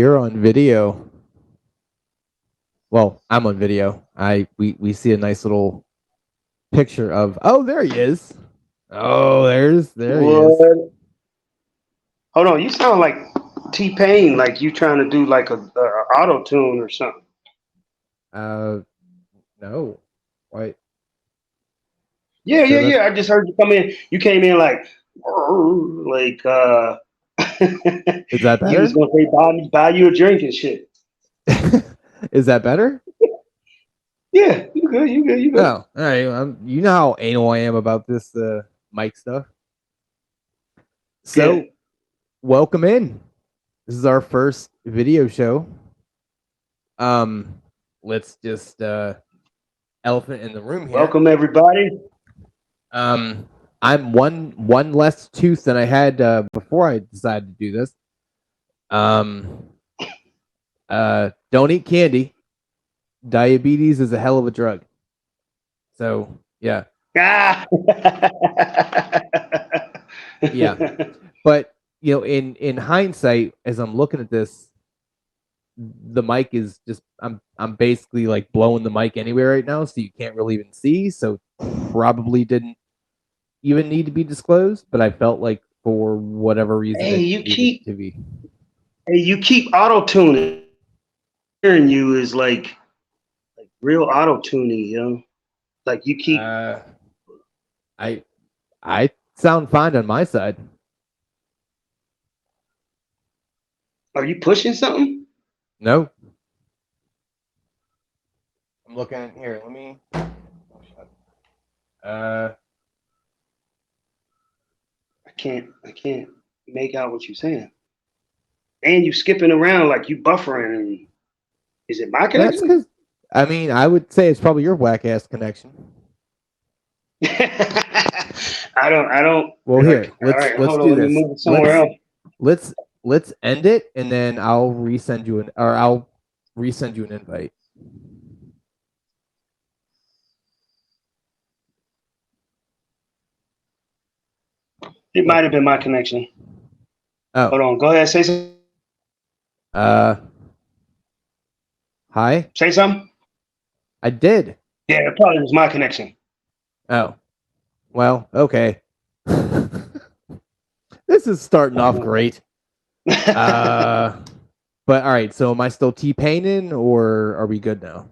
we're on video. Well, I'm on video. We see a nice little picture of. Oh, there he is. Oh, there he is. What? Hold on, you sound like T Pain, like you trying to do like a auto tune or something. Uh, no, wait. Yeah, So yeah, that's yeah. I just heard you come in. You came in like is that you was better? gonna say buy you a drink and shit. Is that better? Yeah, you good, you good, you Oh, good. all right. You know how anal I am about this mic stuff. Yeah. So, welcome in. This is our first video show. Let's just elephant in the room here. Welcome everybody. Um, I'm one less tooth than I had before I decided to do this. Um, don't eat candy. Diabetes is a hell of a drug. So yeah, Ah. yeah. But in hindsight, as I'm looking at this, the mic is just I'm basically like blowing the mic anywhere right now, so you can't really even see. So probably didn't even need to be disclosed, but I felt like for whatever reason hey, it you needed keep to be. hey, you keep auto tuning. Hearing you is like real auto tuning, yo. Like you keep. Uh, I I sound fine on my side. Are you pushing something? No, I'm looking at here. Let me. Uh, I can't make out what you're saying. And you skipping around like you buffering. And is it my that's connection? because I mean I would say it's probably your whack ass connection. I don't Well, like. here All let's right, let's hold on. do Let me this. move it somewhere else. Let's let's end it, and then I'll resend you I'll resend you an invite. It Look. might have been my connection. Oh. Hold on. Go ahead. Say something. Uh. Hi. Say something. I did. Yeah, it probably was my connection. Oh. Well. Okay. This is starting off great. Uh. But all right. So am I still T-Paining, or are we good now?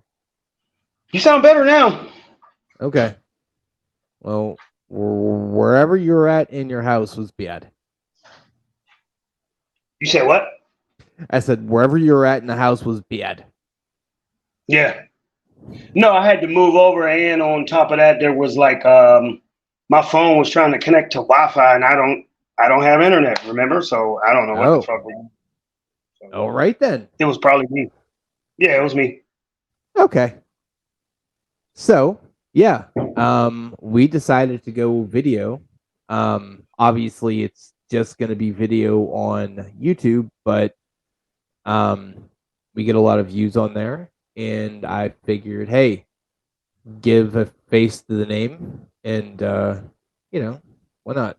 You sound better now. Okay. Well, wherever you're at in your house was bad. You said what? I said wherever you're at in the house was bad. Yeah. No, I had to move over, and on top of that, there was like my phone was trying to connect to Wi-Fi, and I don't have internet. Remember, so I don't know what the Oh. fuck. So All right then. it was probably me. Yeah, it was me. Okay. So yeah, we decided to go video. Obviously, it's just going to be video on YouTube, but um, we get a lot of views on there, and I figured, hey, give a face to the name, and why not?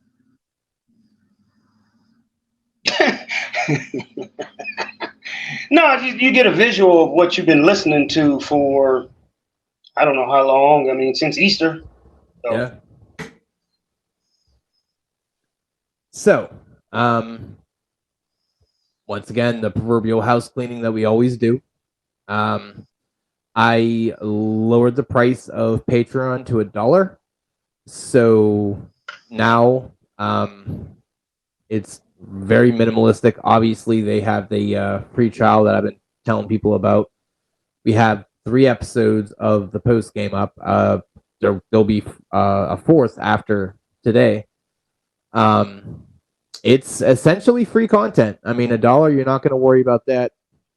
No, you get a visual of what you've been listening to for I don't know how long. I mean, since Easter. So Yeah. So, um, once again, the proverbial house cleaning that we always do. Um, I lowered the price of Patreon to $1. So now it's very minimalistic. Obviously, they have the free trial that I've been telling people about. We have 3 episodes of the post game up. There'll be a fourth after today. It's essentially free content. I mean, $1, you're not going to worry about that.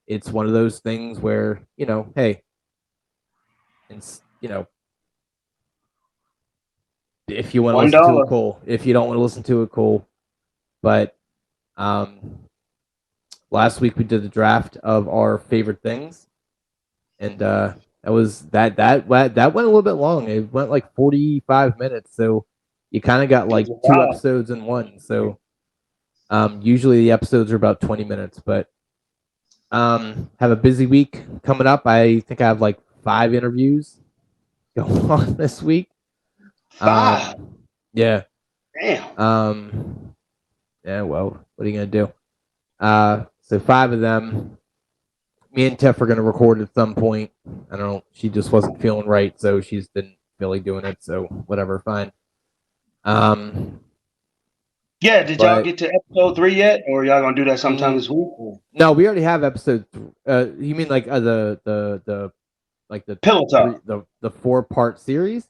It's one of those things where, hey, it's, if you want to one listen to it, dollar. cool. If you don't want to listen to it, cool. But last week we did the draft of our favorite things, and that was that went a little bit long. It went like 45 minutes, so you kind of got like two Wow. episodes in one. So usually the episodes are about 20 minutes, but Have a busy week coming up. I think I have like 5 interviews going on this week. 5. Yeah. Damn. Yeah, well, what are you gonna do? So 5 of them. Me and Tiff are gonna record at some point. I don't know. She just wasn't feeling right, so she's been really doing it. So whatever, fine. Yeah, did y'all but- get to episode 3 yet, or y'all gonna do that sometime this week? Or? No, we already have episode. You mean like the like the Pillow Talk. the 4-part series?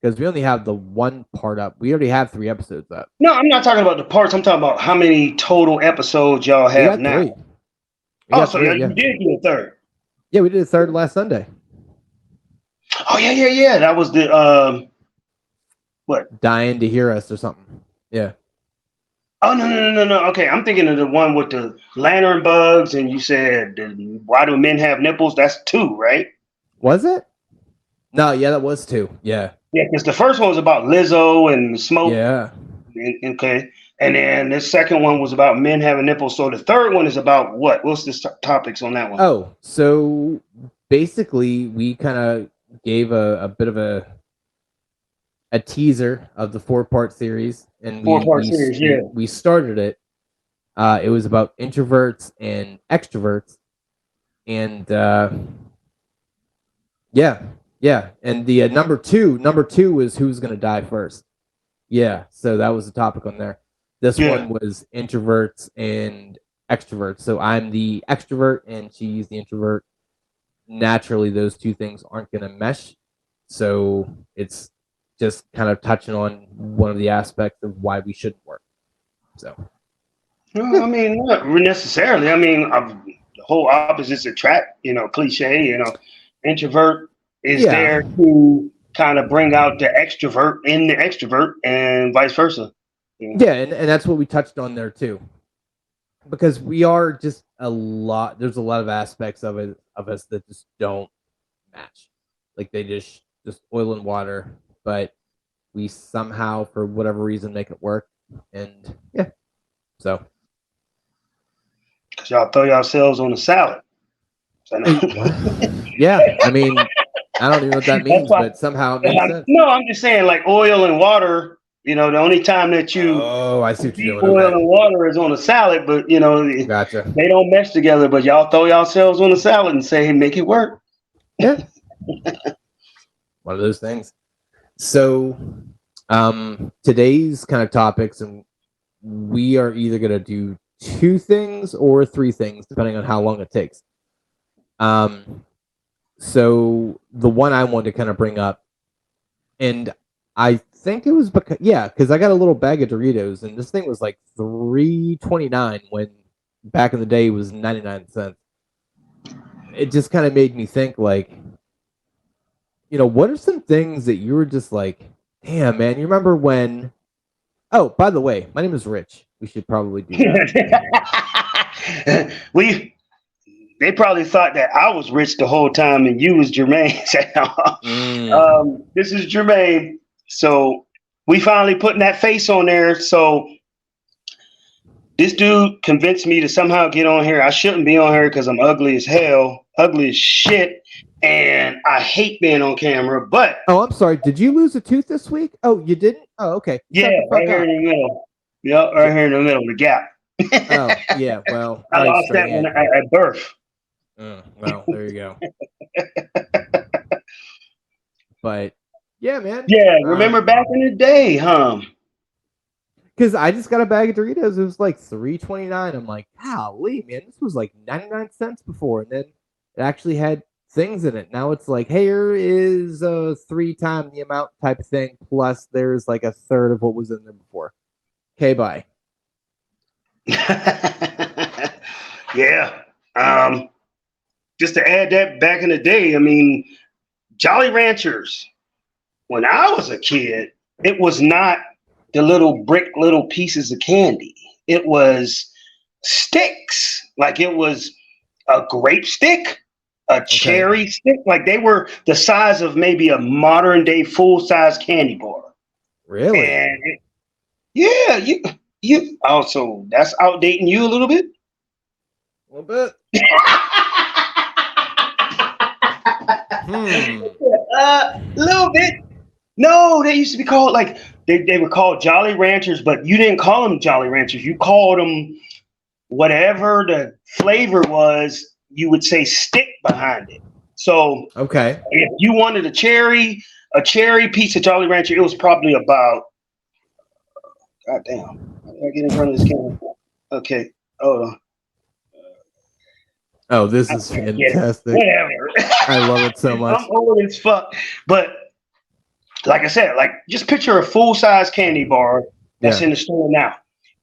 Because we only have the 1 part up. We already have 3 episodes up. No, I'm not talking about the parts. I'm talking about how many total episodes y'all We have got now. 3. Oh, so you did do a third. Yeah, we did a third last Sunday. Oh yeah. That was the what? Dying to hear us or something. Yeah. Oh no. Okay, I'm thinking of the one with the lantern bugs, and you said, "Why do men have nipples?" That's 2, right? Was it? No, yeah, that was 2. Yeah. Yeah, because the first one was about Lizzo and smoke. Yeah. Okay, and then the second one was about men having nipples. So the third one is about what? What's the topics on that one? Oh, so basically, we kind of gave a bit of a teaser of the 4-part series, and 4-part series. Yeah. we started it. It was about introverts and extroverts, and yeah, and the number two was who's gonna die first. Yeah, so that was the topic on there. This one was introverts and extroverts. So I'm the extrovert and she's the introvert. Naturally, those 2 things aren't gonna mesh. So it's just kind of touching on one of the aspects of why we shouldn't work. So, I mean, not necessarily. I mean, the whole opposites attract. Cliche. Introvert is there to kind of bring out the extrovert in the extrovert, and vice versa. Yeah, and that's what we touched on there too, because we are just there's a lot of aspects of us that just don't match. Like they just oil and water, but we somehow, for whatever reason, make it work. And yeah, so because y'all throw yourselves on the salad. Yeah, I mean, I don't even know what that means, but somehow it makes sense. No, I'm just saying, like oil and water. The only time that you I see what you're doing. Oil and water is on a salad, but gotcha. They don't mesh together. But y'all throw yourselves on the salad and say, "Hey, make it work." Yeah, one of those things. So, today's kind of topics, and we are either gonna do 2 things or 3 things, depending on how long it takes. So the one I wanted to kind of bring up, and I think it was because I got a little bag of Doritos, and this thing was like $3.29 when back in the day it was 99 cents. It just kind of made me think, like, what are some things that you were just like, damn, man, you remember when? Oh, by the way, my name is Rich. We should probably do that. They probably thought that I was Rich the whole time and you was Jermaine. This is Jermaine. So we finally putting that face on there. So this dude convinced me to somehow get on here. I shouldn't be on here because I'm ugly as hell, ugly as shit, and I hate being on camera. But I'm sorry. Did you lose a tooth this week? Oh, you didn't? Oh, okay. Yeah, right here in the middle. Yep, right here in the middle, the gap. Oh, yeah. Well, I lost that one at birth. Well, there you go. But yeah, man. Yeah, remember back in the day, huh? Because I just got a bag of Doritos. It was like $3.29. I'm like, golly, man, this was like 99 cents before, and then it actually had things in it. Now it's like, here is 3 times the amount type of thing. Plus, there's like a third of what was in there before. Okay, bye. Yeah. Just to add that, back in the day, I mean, Jolly Ranchers, when I was a kid, it was not the little pieces of candy. It was sticks. Like it was a grape stick, a cherry stick. Like they were the size of maybe a modern day full size candy bar. Really? And you also, that's outdating you a little bit. A little bit. A little bit. No, they used to be called like they were called Jolly Ranchers, but you didn't call them Jolly Ranchers. You called them whatever the flavor was. You would say stick behind it. So Okay. if you wanted a cherry piece of Jolly Rancher, it was probably about. God damn! How did I get in front of this camera? Okay. Oh, Oh, this is fantastic. whatever. I love it so much. I'm old as fuck, but like I said, like just picture a full size candy bar that's in the store now,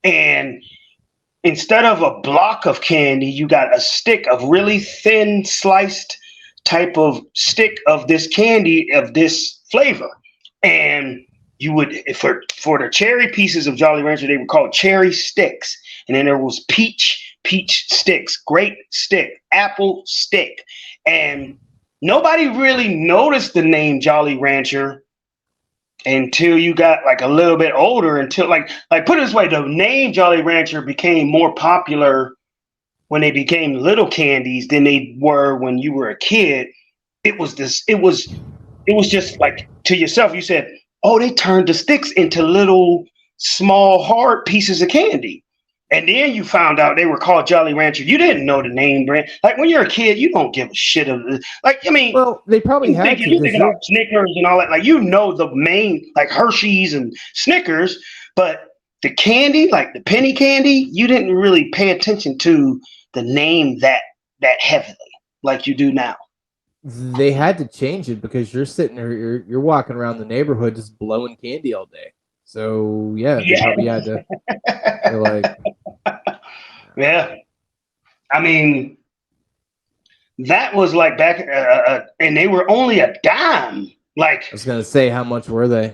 and instead of a block of candy, you got a stick of really thin sliced type of stick of this candy of this flavor, and you would for the cherry pieces of Jolly Rancher, they were called cherry sticks, and then there was peach sticks, grape stick, apple stick, and nobody really noticed the name Jolly Rancher until you got like a little bit older, until like put it this way, the name Jolly Rancher became more popular when they became little candies than they were when you were a kid. It was just like to yourself, you said, oh, they turned the sticks into little small hard pieces of candy. And then you found out they were called Jolly Rancher. You didn't know the name brand. Like when you're a kid, you don't give a shit of it. Like, I mean, well, they probably had to. You think about Snickers and all that. Like, you know the main, like Hershey's and Snickers, but the candy, like the penny candy, you didn't really pay attention to the name that heavily like you do now. They had to change it because you're sitting there, you're walking around the neighborhood just blowing candy all day. So yeah, they probably had to. They're like, yeah. I mean, that was like back, and they were only a dime. Like I was gonna say, how much were they?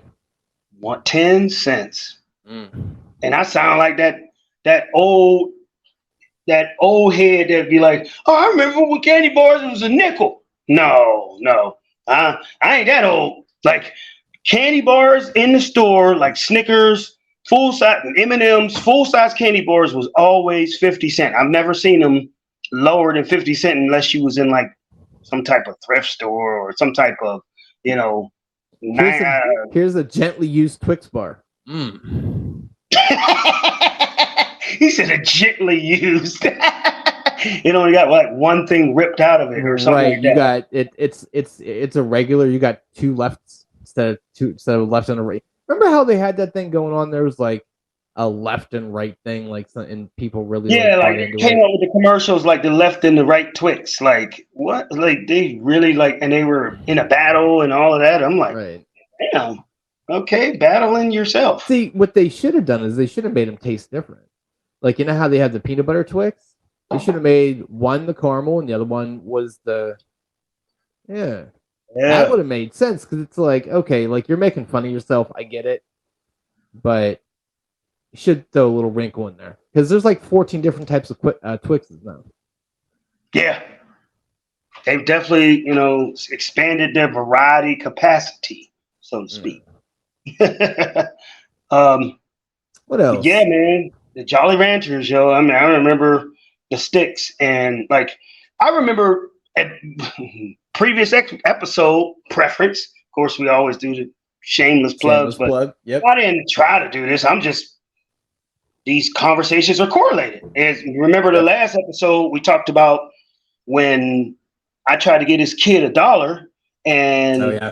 10 cents. And I sound like that old head that'd be like, oh, I remember when candy bars was a nickel. No, I ain't that old. Like candy bars in the store, like Snickers, full size M&M's, full size candy bars was always 50 cents. I've never seen them lower than 50 cents unless you was in like some type of thrift store or some type of, you know. Here's a gently used Twix bar. He said a gently used. It only got like one thing ripped out of it or something. Right, like you got it. It's a regular. You got two lefts instead of left and a right. Remember how they had that thing going on? There was like a left and right thing, like, and people really like it came out with the commercials, like the left and the right Twix. Like what? Like they really like, and they were in a battle and all of that. I'm like, right. Damn. Okay, battling yourself. See, what they should have done is they should have made them taste different. Like, you know how they have the peanut butter Twix? They should have made one the caramel and the other one was the yeah. That would have made sense because it's like, okay, like you're making fun of yourself. I get it, but you should throw a little wrinkle in there because there's like 14 different types of Twixes now. Yeah, they've definitely expanded their variety capacity, so to speak. What else? Yeah, man, the Jolly Ranchers, yo. I mean, I remember the sticks, and like I remember at previous episode preference. Of course, we always do the shameless plugs, but yep. I didn't try to do this. I'm just these conversations are correlated. And remember the last episode we talked about when I tried to get this kid $1, and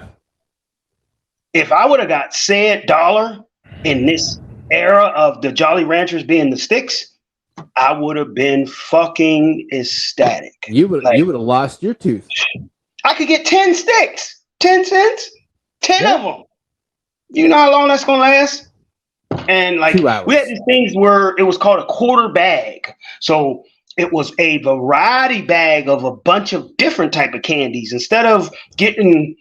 if I would have got said $1 in this era of the Jolly Ranchers being the sticks, I would have been fucking ecstatic. You would have lost your tooth. I could get 10 sticks, 10 cents, 10 of them. You know how long that's gonna last? And like 2 hours. We had these things where it was called a quarter bag. So it was a variety bag of a bunch of different type of candies. Instead of getting,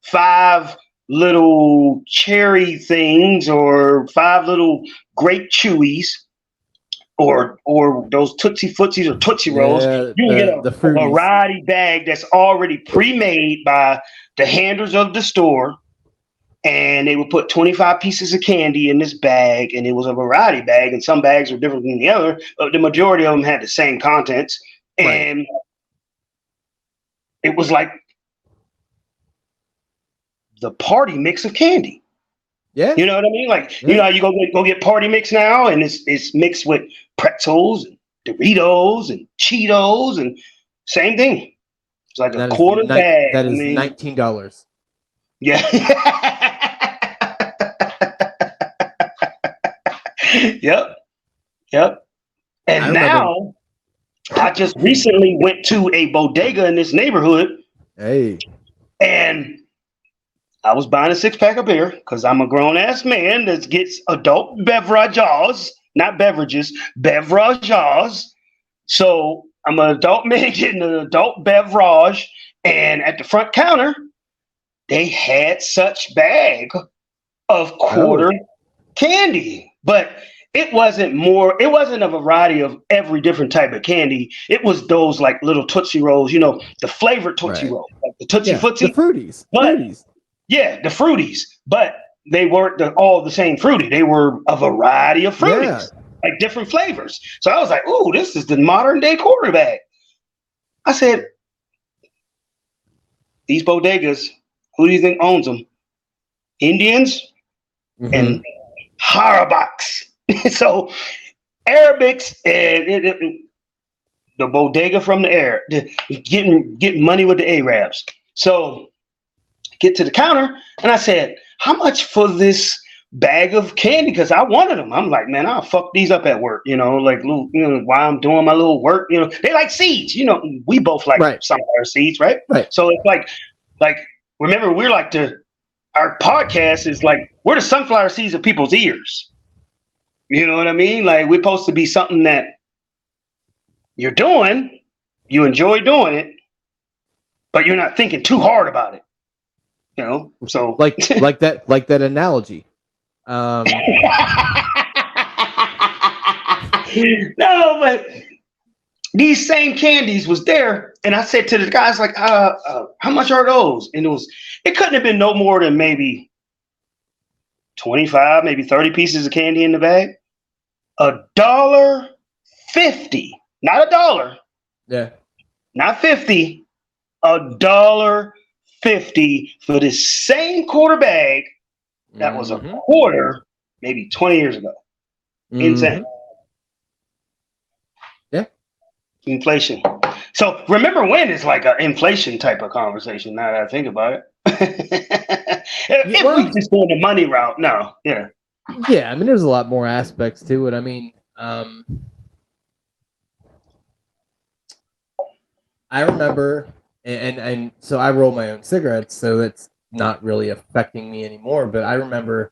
5 little cherry things or 5 little grape chewies or those Tootsie Footsies or Tootsie Rolls, you can get a variety bag that's already pre-made by the handlers of the store. And they would put 25 pieces of candy in this bag, and it was a variety bag, and some bags were different than the other, but the majority of them had the same contents. and it was like the party mix of candy. Yeah. You know what I mean? Like, you know how you go get party mix now, and it's mixed with pretzels and Doritos and Cheetos and same thing. It's like a quarter bag. That is $19. Yeah. Yep. Yep. And now I just recently went to a bodega in this neighborhood. Hey. And I was buying a 6-pack of beer because I'm a grown ass man that gets adult beverages, not beverages, beverages. So I'm an adult man getting an adult beverage. And at the front counter, they had such bag of quarter candy. But it wasn't a variety of every different type of candy. It was those like little Tootsie Rolls, you know, the flavored Tootsie Roll, like the Tootsie Footsie. The Fruities. Fruities. Yeah, the Fruities. But they weren't all the same Fruity. They were a variety of Fruities, like different flavors. So I was like, ooh, this is the modern day quarter bag. I said, these bodegas, who do you think owns them? Indians and Harabaks. So Arabics and the bodega from the air, getting money with the Arabs. So get to the counter and I said, how much for this bag of candy? Because I wanted them. I'm like, man, I'll fuck these up at work, you know, like little, you know, while I'm doing my little work, you know, they like seeds, you know, we both like sunflower seeds, right? So it's like remember, we're like our podcast is like we're the sunflower seeds of people's ears. You know what I mean? Like we're supposed to be something that you're doing, you enjoy doing it, but you're not thinking too hard about it. You know, so like that analogy. No, but these same candies was there, and I said to the guys like, how much are those? And it couldn't have been no more than maybe 25, maybe 30 pieces of candy in the bag. $1.50, not $1. Yeah, not 50. $1.50 for this same quarter bag that was a quarter, maybe 20 years ago. Insane. Yeah. Inflation. So remember when is like an inflation type of conversation. Now that I think about it. If we just go the money route, no. Yeah. Yeah, I mean, there's a lot more aspects to it. I mean, I remember, and so I roll my own cigarettes, so it's not really affecting me anymore. But I remember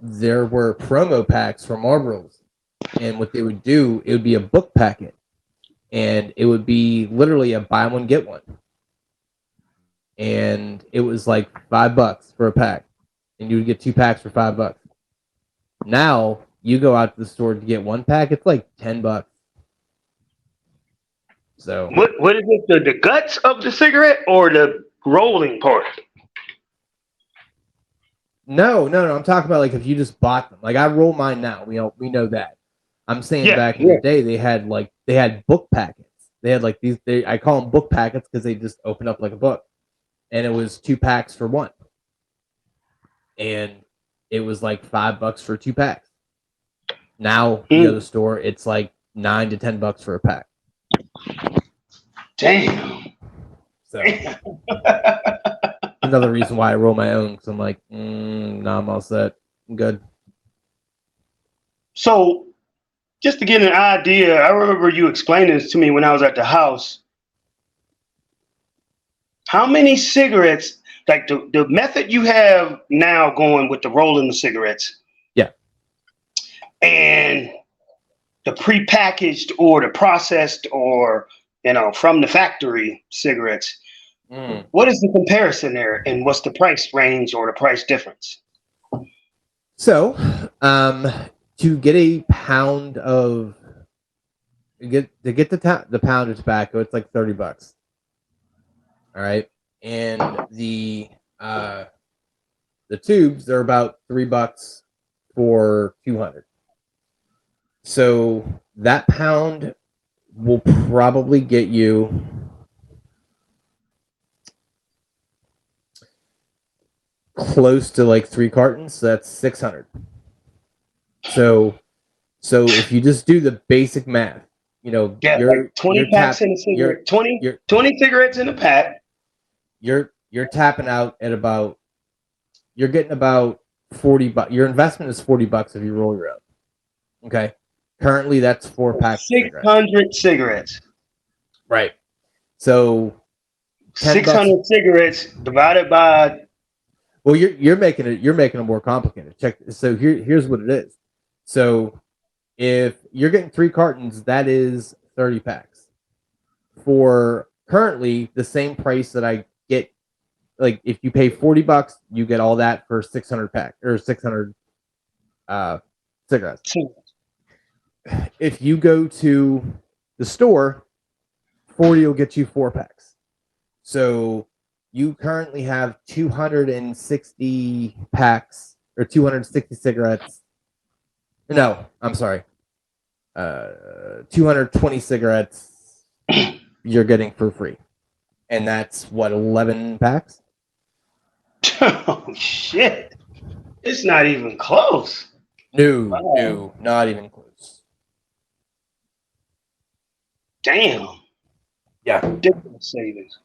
there were promo packs for Marlboros, and what they would do, it would be a book packet, and it would be literally a buy one get one, and it was like $5 for a pack, and you would get 2 packs for $5. Now you go out to the store to get 1 pack, it's like $10. So what is it? The guts of the cigarette or the rolling part? No. I'm talking about like if you just bought them. Like I roll mine now. We know that. I'm saying back in the day they had book packets. They had like these. I call them book packets because they just open up like a book, and it was 2 packs for 1, and it was like $5 for 2 packs. Now you go to the store, it's like $9 to $10 for a pack. Damn. So another reason why I roll my own, because I'm like, nah, I'm all set. I'm good. So just to get an idea, I remember you explaining this to me when I was at the house. How many cigarettes, like the method you have now going with the rolling the cigarettes. Yeah. And the prepackaged or the processed or, you know, from the factory cigarettes. What is the comparison there, and what's the price range or the price difference? So, to get a pound of the pound of tobacco, it's like $30. All right, and the tubes, they're about $3 for 200. So that pound will probably get you close to like 3 cartons. So that's 600. So if you just do the basic math, Yeah, like 20 packs in a cigarette. 20 cigarettes in a pack. You're tapping out at about, you're getting about $40. Your investment is $40 if you roll your own. Okay. Currently, that's 4 packs. 600 cigarettes. Right. So 600 cigarettes divided by. Well, you're making it more complicated. Check. So here's what it is. So if you're getting 3 cartons, that is 30 packs. For currently the same price that I get, like if you pay $40, you get all that for 600 pack or 600 cigarettes. If you go to the store, 40 will get you 4 packs. So you currently have 260 packs or 260 cigarettes. No, I'm sorry. 220 cigarettes you're getting for free. And that's what, 11 packs? Oh, shit. It's not even close. No, not even close. Damn. Yeah. Ridiculous savings.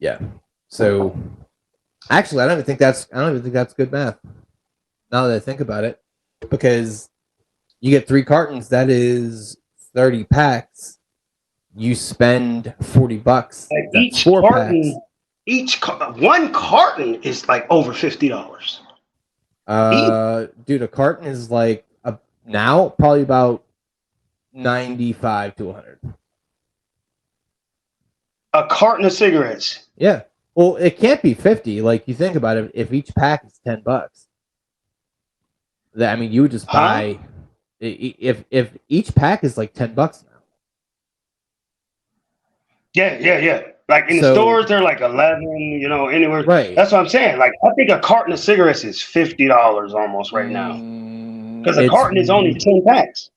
Yeah. So actually I don't even think that's good math. Now that I think about it. Because you get 3 cartons, that is 30 packs. You spend $40. Like each 4 carton, packs. One carton is like over $50. Dude, a carton is like now probably about 95 to 100. A carton of cigarettes. Yeah. Well, it can't be 50. Like you think about it, if each pack is $10, that, I mean, you would just buy. If each pack is like $10 now. Yeah. Like in the stores, they're like 11. Anywhere. Right. That's what I'm saying. Like I think a carton of cigarettes is $50 almost right now. Because a carton is only 10 packs.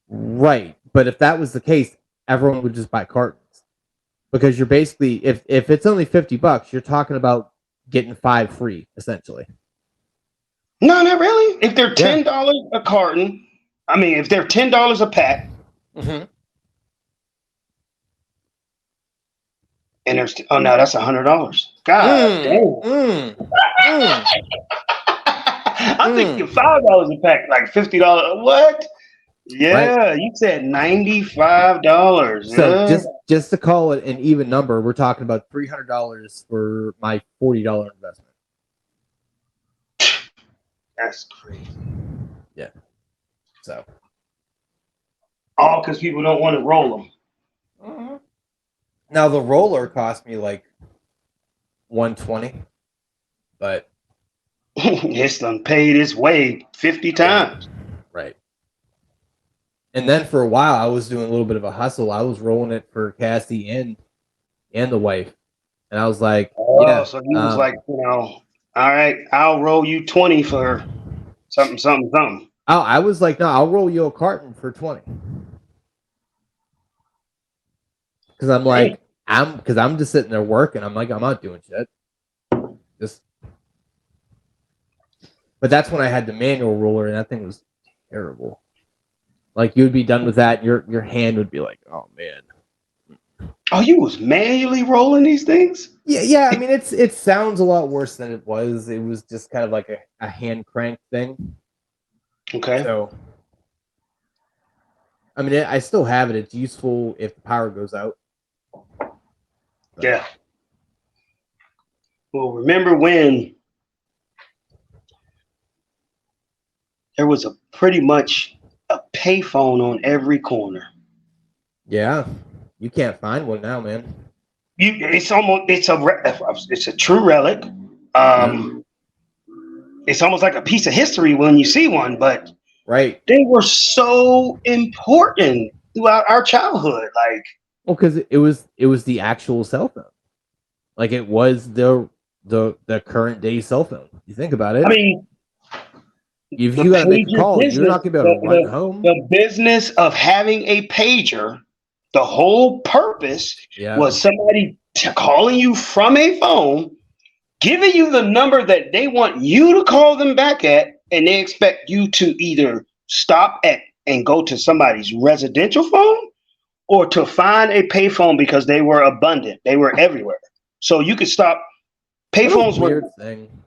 Right. But if that was the case, everyone would just buy cartons. Because you're basically, if it's only $50, you're talking about getting 5 free, essentially. No, not really. If they're $10 a carton, I mean, if they're $10 a pack, and there's no, that's $100. God damn. I'm thinking $5 a pack, like $50. What? Yeah, right. You said $95. So just to call it an even number, we're talking about $300 for my $40 investment. That's crazy. Yeah. So. All because people don't want to roll them. Now the roller cost me like $120, but it's done paid its way 50 times. Right. And then for a while, I was doing a little bit of a hustle. I was rolling it for Cassie and the wife, and I was like, so he was like, all right, I'll roll you 20 for something. I was like, no, I'll roll you a carton for 20. Because I'm like, I'm just sitting there working. I'm like, I'm not doing shit. But that's when I had the manual roller, and that thing was terrible. Like you'd be done with that, your hand would be like, oh man. Oh, you was manually rolling these things? Yeah. I mean, it sounds a lot worse than it was. It was just kind of like a hand crank thing. Okay. So, I mean, I still have it. It's useful if the power goes out. Yeah. Well, remember when there was pretty much a payphone on every corner? Yeah. You can't find one now, man. It's a true relic. It's almost like a piece of history when you see one, but right, they were so important throughout our childhood. Like, well, because it was the actual cell phone. Like it was the current day cell phone. You think about it. I mean, If the you got to make a pager call, you're business, not going to be able to run home. the business of having a pager, the whole purpose Yeah. was somebody calling you from a phone, giving you the number that they want you to call them back at, and they expect you to either stop at and go to somebody's residential phone or to find a payphone because they were abundant. They were everywhere. So you could stop. Payphones were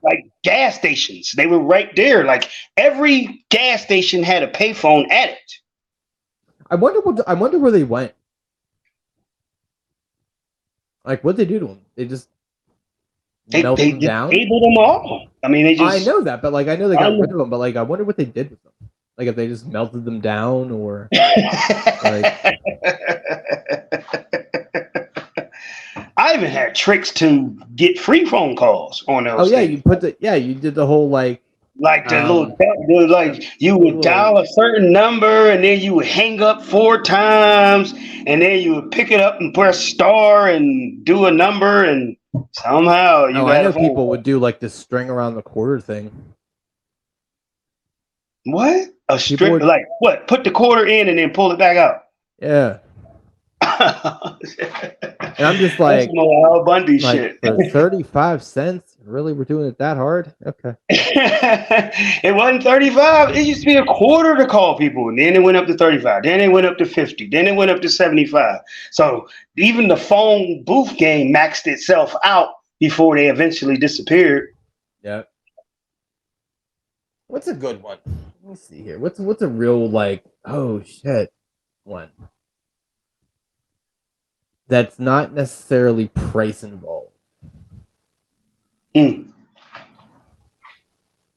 like gas stations. They were right there. Like every gas station had a payphone at it. I wonder where they went. Like, what'd they do to them? They just melted them down? Disabled them all. I mean, they just... I know that, but like, I know they got rid of them, but like, I wonder what they did with them. Like, if they just melted them down or... like... I even had tricks to get free phone calls on those. Oh yeah, things. you did the whole like the like you would dial a certain number and then you would hang up 4 times and then you would pick it up and press star and do a number and somehow you. I know people would do like this string around the quarter thing. What? A string? Like what? Put the quarter in and then pull it back out. Yeah. And I'm just like, Al Bundy shit. For 35 cents? Really? We're doing it that hard? Okay. It wasn't 35. It used to be a quarter to call people. And then it went up to 35. Then it went up to 50. Then it went up to 75. So even the phone booth game maxed itself out before they eventually disappeared. Yeah. What's a good one? Let me see here. What's a real like, oh shit one? That's not necessarily price involved. We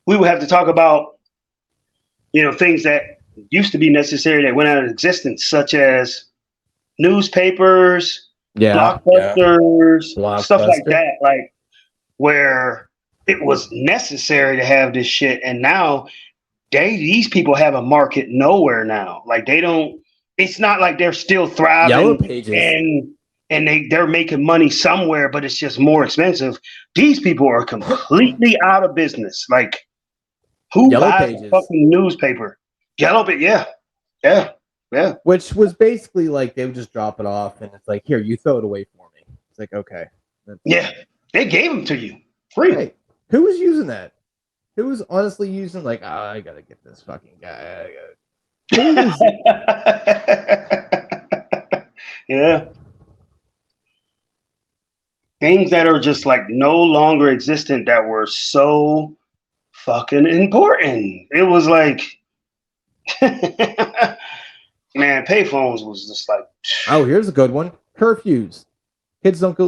would have to talk about, things that used to be necessary that went out of existence, such as newspapers, blockbusters, stuff like that, like where it was necessary to have this shit. And now these people have a market nowhere now. Like it's not like they're still thriving. Yellow Pages. And they're making money somewhere, but it's just more expensive. These people are completely out of business. Like, who buys a fucking newspaper? Yellow Pages, yeah. Which was basically like they would just drop it off, and it's like, here, you throw it away for me. It's like, okay. Yeah, they gave them to you free. Hey, who was using that? Who was honestly using like, I gotta get this fucking guy. Yeah. Things that are just like no longer existent that were so fucking important. It was like, man, payphones was just like. Oh, here's a good one. Curfews. Kids don't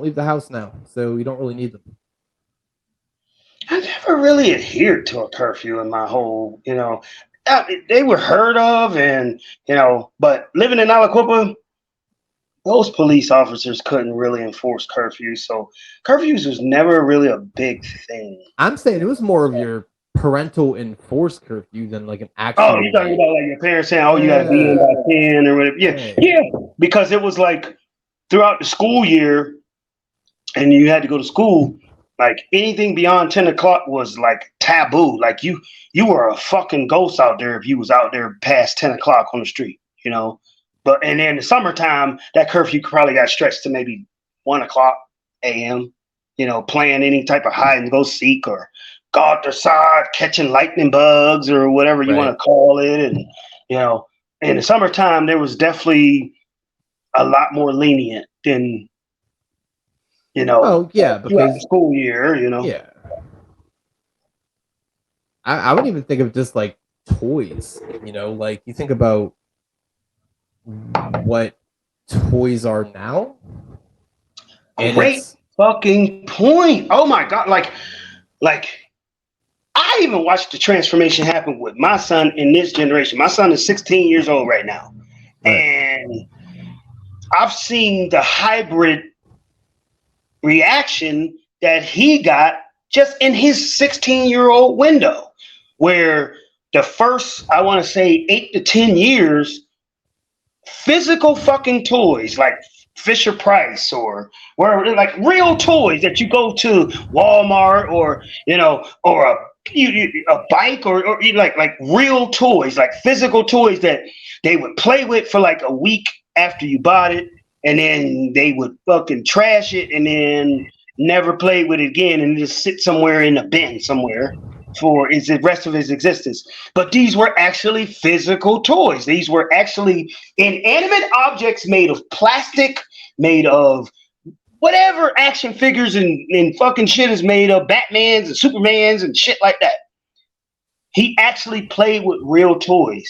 leave the house now, so you don't really need them. I never really adhered to a curfew in my whole, they were heard of and, but living in Aliquippa, those police officers couldn't really enforce curfews. So curfews was never really a big thing. I'm saying it was more of your parental enforced curfew than like an actual. Oh, you're talking about like your parents saying, you got to be in by 10 or whatever. Yeah. Because it was like throughout the school year and you had to go to school, like anything beyond 10 o'clock was like taboo. Like you were a fucking ghost out there if you was out there past 10 o'clock on the street, But and then in the summertime, that curfew probably got stretched to maybe 1 o'clock a.m. Playing any type of hide and go seek or go out the side catching lightning bugs or whatever you want to call it. And in the summertime, there was definitely a lot more lenient than because the school year. Yeah. I wouldn't even think of just like toys. Like you think about what toys are now. And great fucking point. Oh my god! Like I even watched the transformation happen with my son in this generation. My son is 16 years old right now, and I've seen the hybrid reaction that he got just in his 16-year-old window, where the first, I want to say 8 to 10 years, physical fucking toys like Fisher Price or wherever, like real toys that you go to Walmart or a a bike or like real toys, like physical toys that they would play with for like a week after you bought it, and then they would fucking trash it and then never play with it again and just sit somewhere in a bin somewhere for the rest of his existence. But these were actually physical toys. These were actually inanimate objects made of plastic, made of whatever action figures and fucking shit is made of, Batmans and Supermans and shit like that. He actually played with real toys.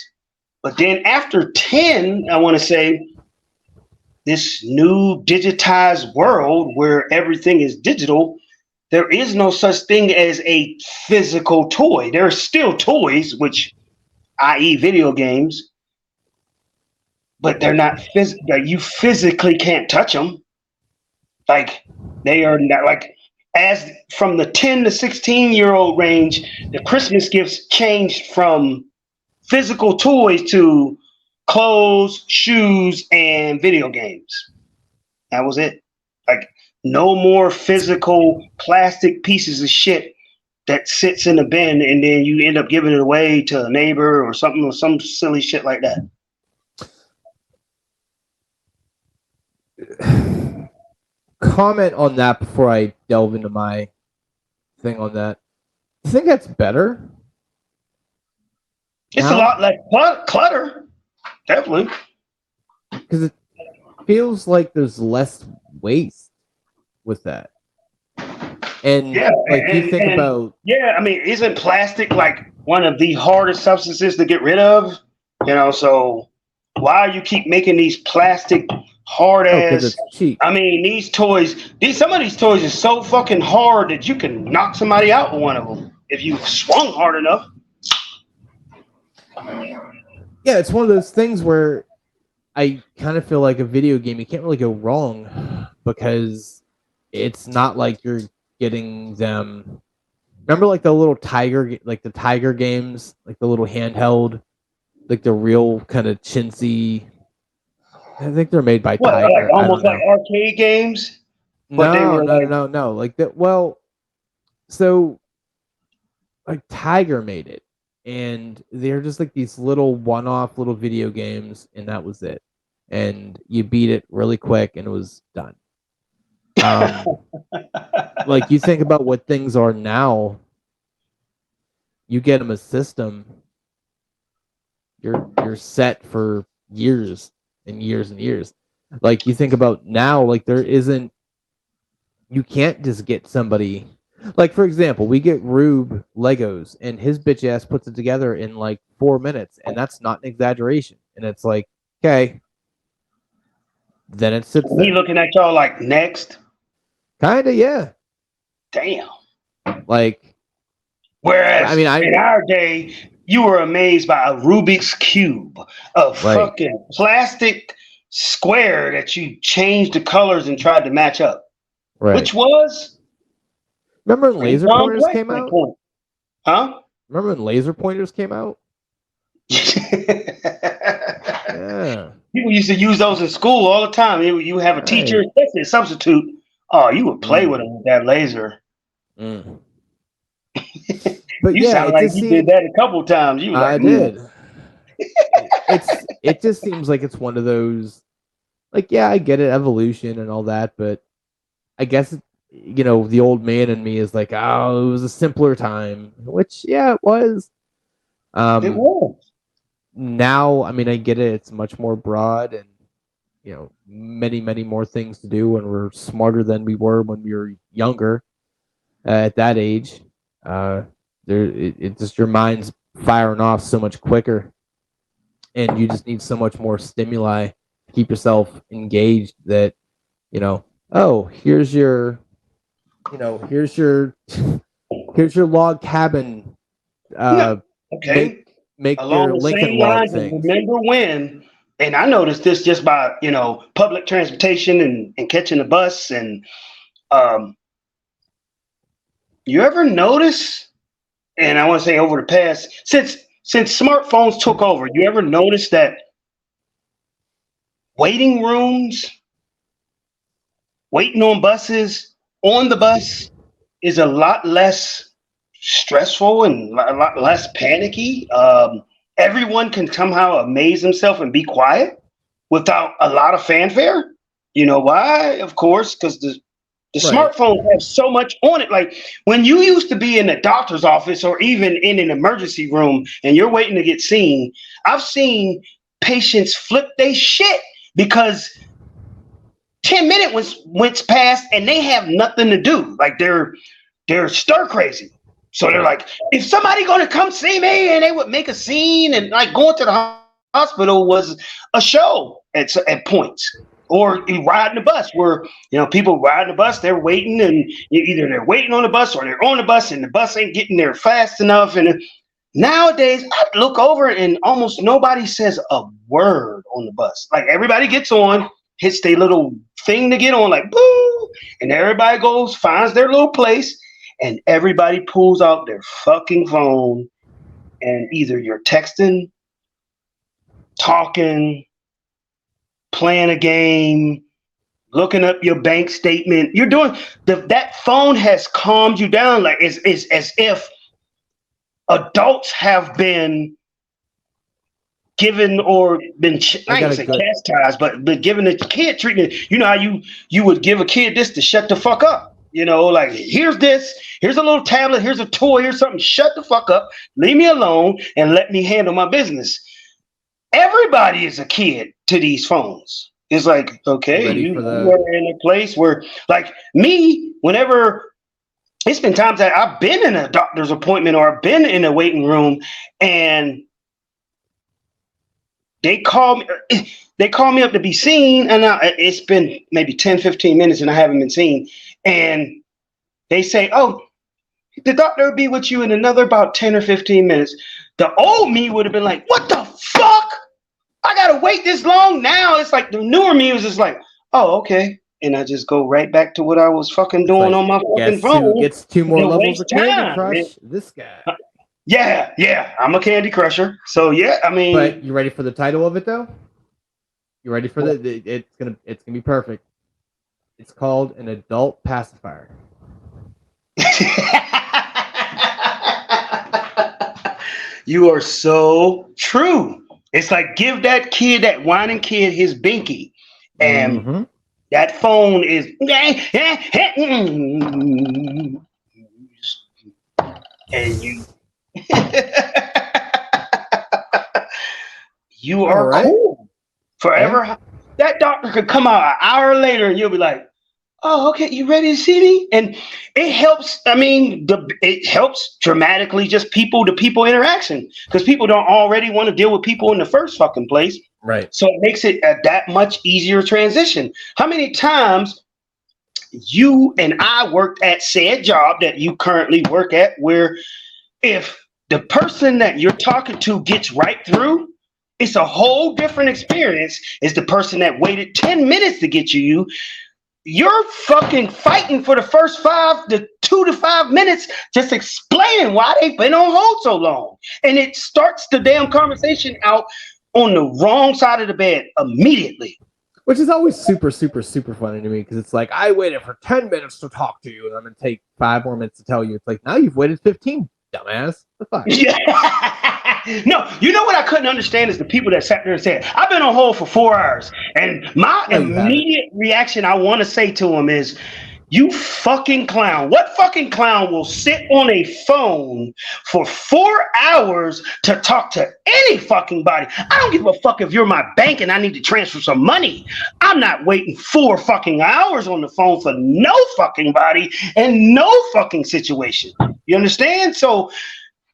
But then after 10, I want to say, this new digitized world where everything is digital, there is no such thing as a physical toy. There are still toys, which, i.e., video games, but they're not physical. You physically can't touch them. Like, they are not, like, as from the 10 to 16-year-old range, the Christmas gifts changed from physical toys to clothes, shoes, and video games. That was it. Like, no more physical plastic pieces of shit that sits in a bin and then you end up giving it away to a neighbor or something, or some silly shit like that. Comment on that before I delve into my thing on that. I think that's better. It's a lot less clutter, definitely. Because it feels like there's less waste with that. And yeah, like you think about, yeah, I mean, isn't plastic like one of the hardest substances to get rid of? You know, so why you keep making these plastic hard ass? it's cheap. I mean, these toys, some of these toys are so fucking hard that you can knock somebody out with one of them if you swung hard enough. Yeah, it's one of those things where I kind of feel like a video game, you can't really go wrong because it's not like you're getting them. Remember, like the little the Tiger games, like the little handheld, like the real kind of chintzy. I think they're made by Tiger. Like almost like arcade games. But no. Like that. Well, so like Tiger made it, and they're just like these little one-off little video games, and that was it. And you beat it really quick, and it was done. Like you think about what things are now, you get them a system, you're set for years and years and years. Like you think about now, like you can't just get somebody. Like for example, we get Rube Legos, and his bitch ass puts it together in like 4 minutes, and that's not an exaggeration. And it's like, okay, then it sits there. He looking at y'all like next. Kinda, yeah. Damn. Like, whereas in our day, you were amazed by a Rubik's Cube, a fucking plastic square that you changed the colors and tried to match up. Right. Which was? Remember when laser pointers came out? Huh? Remember when laser pointers came out? Yeah. People used to use those in school all the time. You have a teacher, especially a substitute. Oh, you would play with them with that laser. But you sound like you did that a couple times. You I did. It just seems like it's one of those, like, yeah, I get it, evolution and all that, but I guess the old man in me is like, oh, it was a simpler time, which yeah, it was. It was. Now, I mean, I get it. It's much more broad and many, many more things to do, and we're smarter than we were when we were younger. At that age, it's just your mind's firing off so much quicker, and you just need so much more stimuli to keep yourself engaged. That oh, here's your log cabin. Okay. Make along your the Lincoln same log lines. things. Remember when? And I noticed this just by public transportation and catching the bus and you ever notice? And I want to say over the past since smartphones took over, you ever notice that waiting rooms, waiting on buses, on the bus is a lot less stressful and a lot less panicky. Everyone can somehow amaze themselves and be quiet without a lot of fanfare. You know why? Of course, because the Right. smartphones have so much on it. Like when you used to be in a doctor's office or even in an emergency room and you're waiting to get seen, I've seen patients flip their shit because 10 minutes went past and they have nothing to do. Like they're stir crazy. So they're like, if somebody gonna come see me, and they would make a scene, and like going to the hospital was a show at points. Or you riding the bus where people riding the bus, they're waiting, and either they're waiting on the bus or they're on the bus, and the bus ain't getting there fast enough. And nowadays, I look over and almost nobody says a word on the bus. Like everybody gets on, hits their little thing to get on, like boo, and everybody goes, finds their little place, and everybody pulls out their fucking phone, and either you're texting, talking, playing a game, looking up your bank statement. You're doing that phone has calmed you down. Like it's as if adults have been given or been chastised, but given the kid treatment. You know how you would give a kid this to shut the fuck up. Like here's this, here's a little tablet, here's a toy, here's something. Shut the fuck up, leave me alone, and let me handle my business. Everybody is a kid to these phones. It's like, okay, you are in a place where, like me, whenever it's been times that I've been in a doctor's appointment or I've been in a waiting room and they call me up to be seen, and it's been maybe 10, 15 minutes and I haven't been seen. And they say, oh, the doctor will be with you in another about 10 or 15 minutes. The old me would have been like, what the fuck? I gotta wait this long? Now it's like the newer me was just like, oh, okay. And I just go right back to what I was fucking doing on my fucking phone. Gets 2 more levels of Candy Crush. This guy. Yeah. I'm a Candy Crusher. So yeah, I mean. But you ready for the title of it though? You ready for it's gonna be perfect. It's called an adult pacifier. You are so true. It's like give that whining kid his binky, and that phone is and you you are cool forever. Yeah. That doctor could come out an hour later and you'll be like, oh, okay, you ready to see me? And it helps. I mean, it helps dramatically just people to people interaction because people don't already want to deal with people in the first fucking place. Right. So it makes it that much easier transition. How many times you and I worked at said job that you currently work at where if the person that you're talking to gets right through, it's a whole different experience as the person that waited 10 minutes to get you. You're fucking fighting for the first 2 to 5 minutes, just explaining why they've been on hold so long. And it starts the damn conversation out on the wrong side of the bed immediately. Which is always super, super, super funny to me because it's like, I waited for 10 minutes to talk to you and I'm going to take 5 more minutes to tell you. It's like, now you've waited 15, dumbass. The fuck? Yeah. No, you know what I couldn't understand is the people that sat there and said, I've been on hold for 4 hours. And my immediate reaction I want to say to him is, you fucking clown. What fucking clown will sit on a phone for 4 hours to talk to any fucking body? I don't give a fuck if you're my bank and I need to transfer some money. I'm not waiting 4 fucking hours on the phone for no fucking body and no fucking situation. You understand? So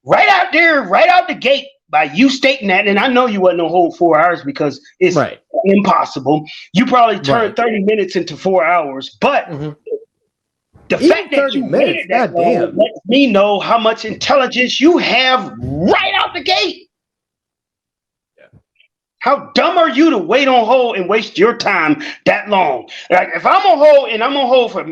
right out there, right out the gate, by you stating that, and I know you wasn't on hold 4 hours because it's impossible. You probably turned 30 minutes into 4 hours, but the fact that you waited that long lets me know how much intelligence you have right out the gate. Yeah. How dumb are you to wait on hold and waste your time that long? Like if I'm on hold and I'm on hold for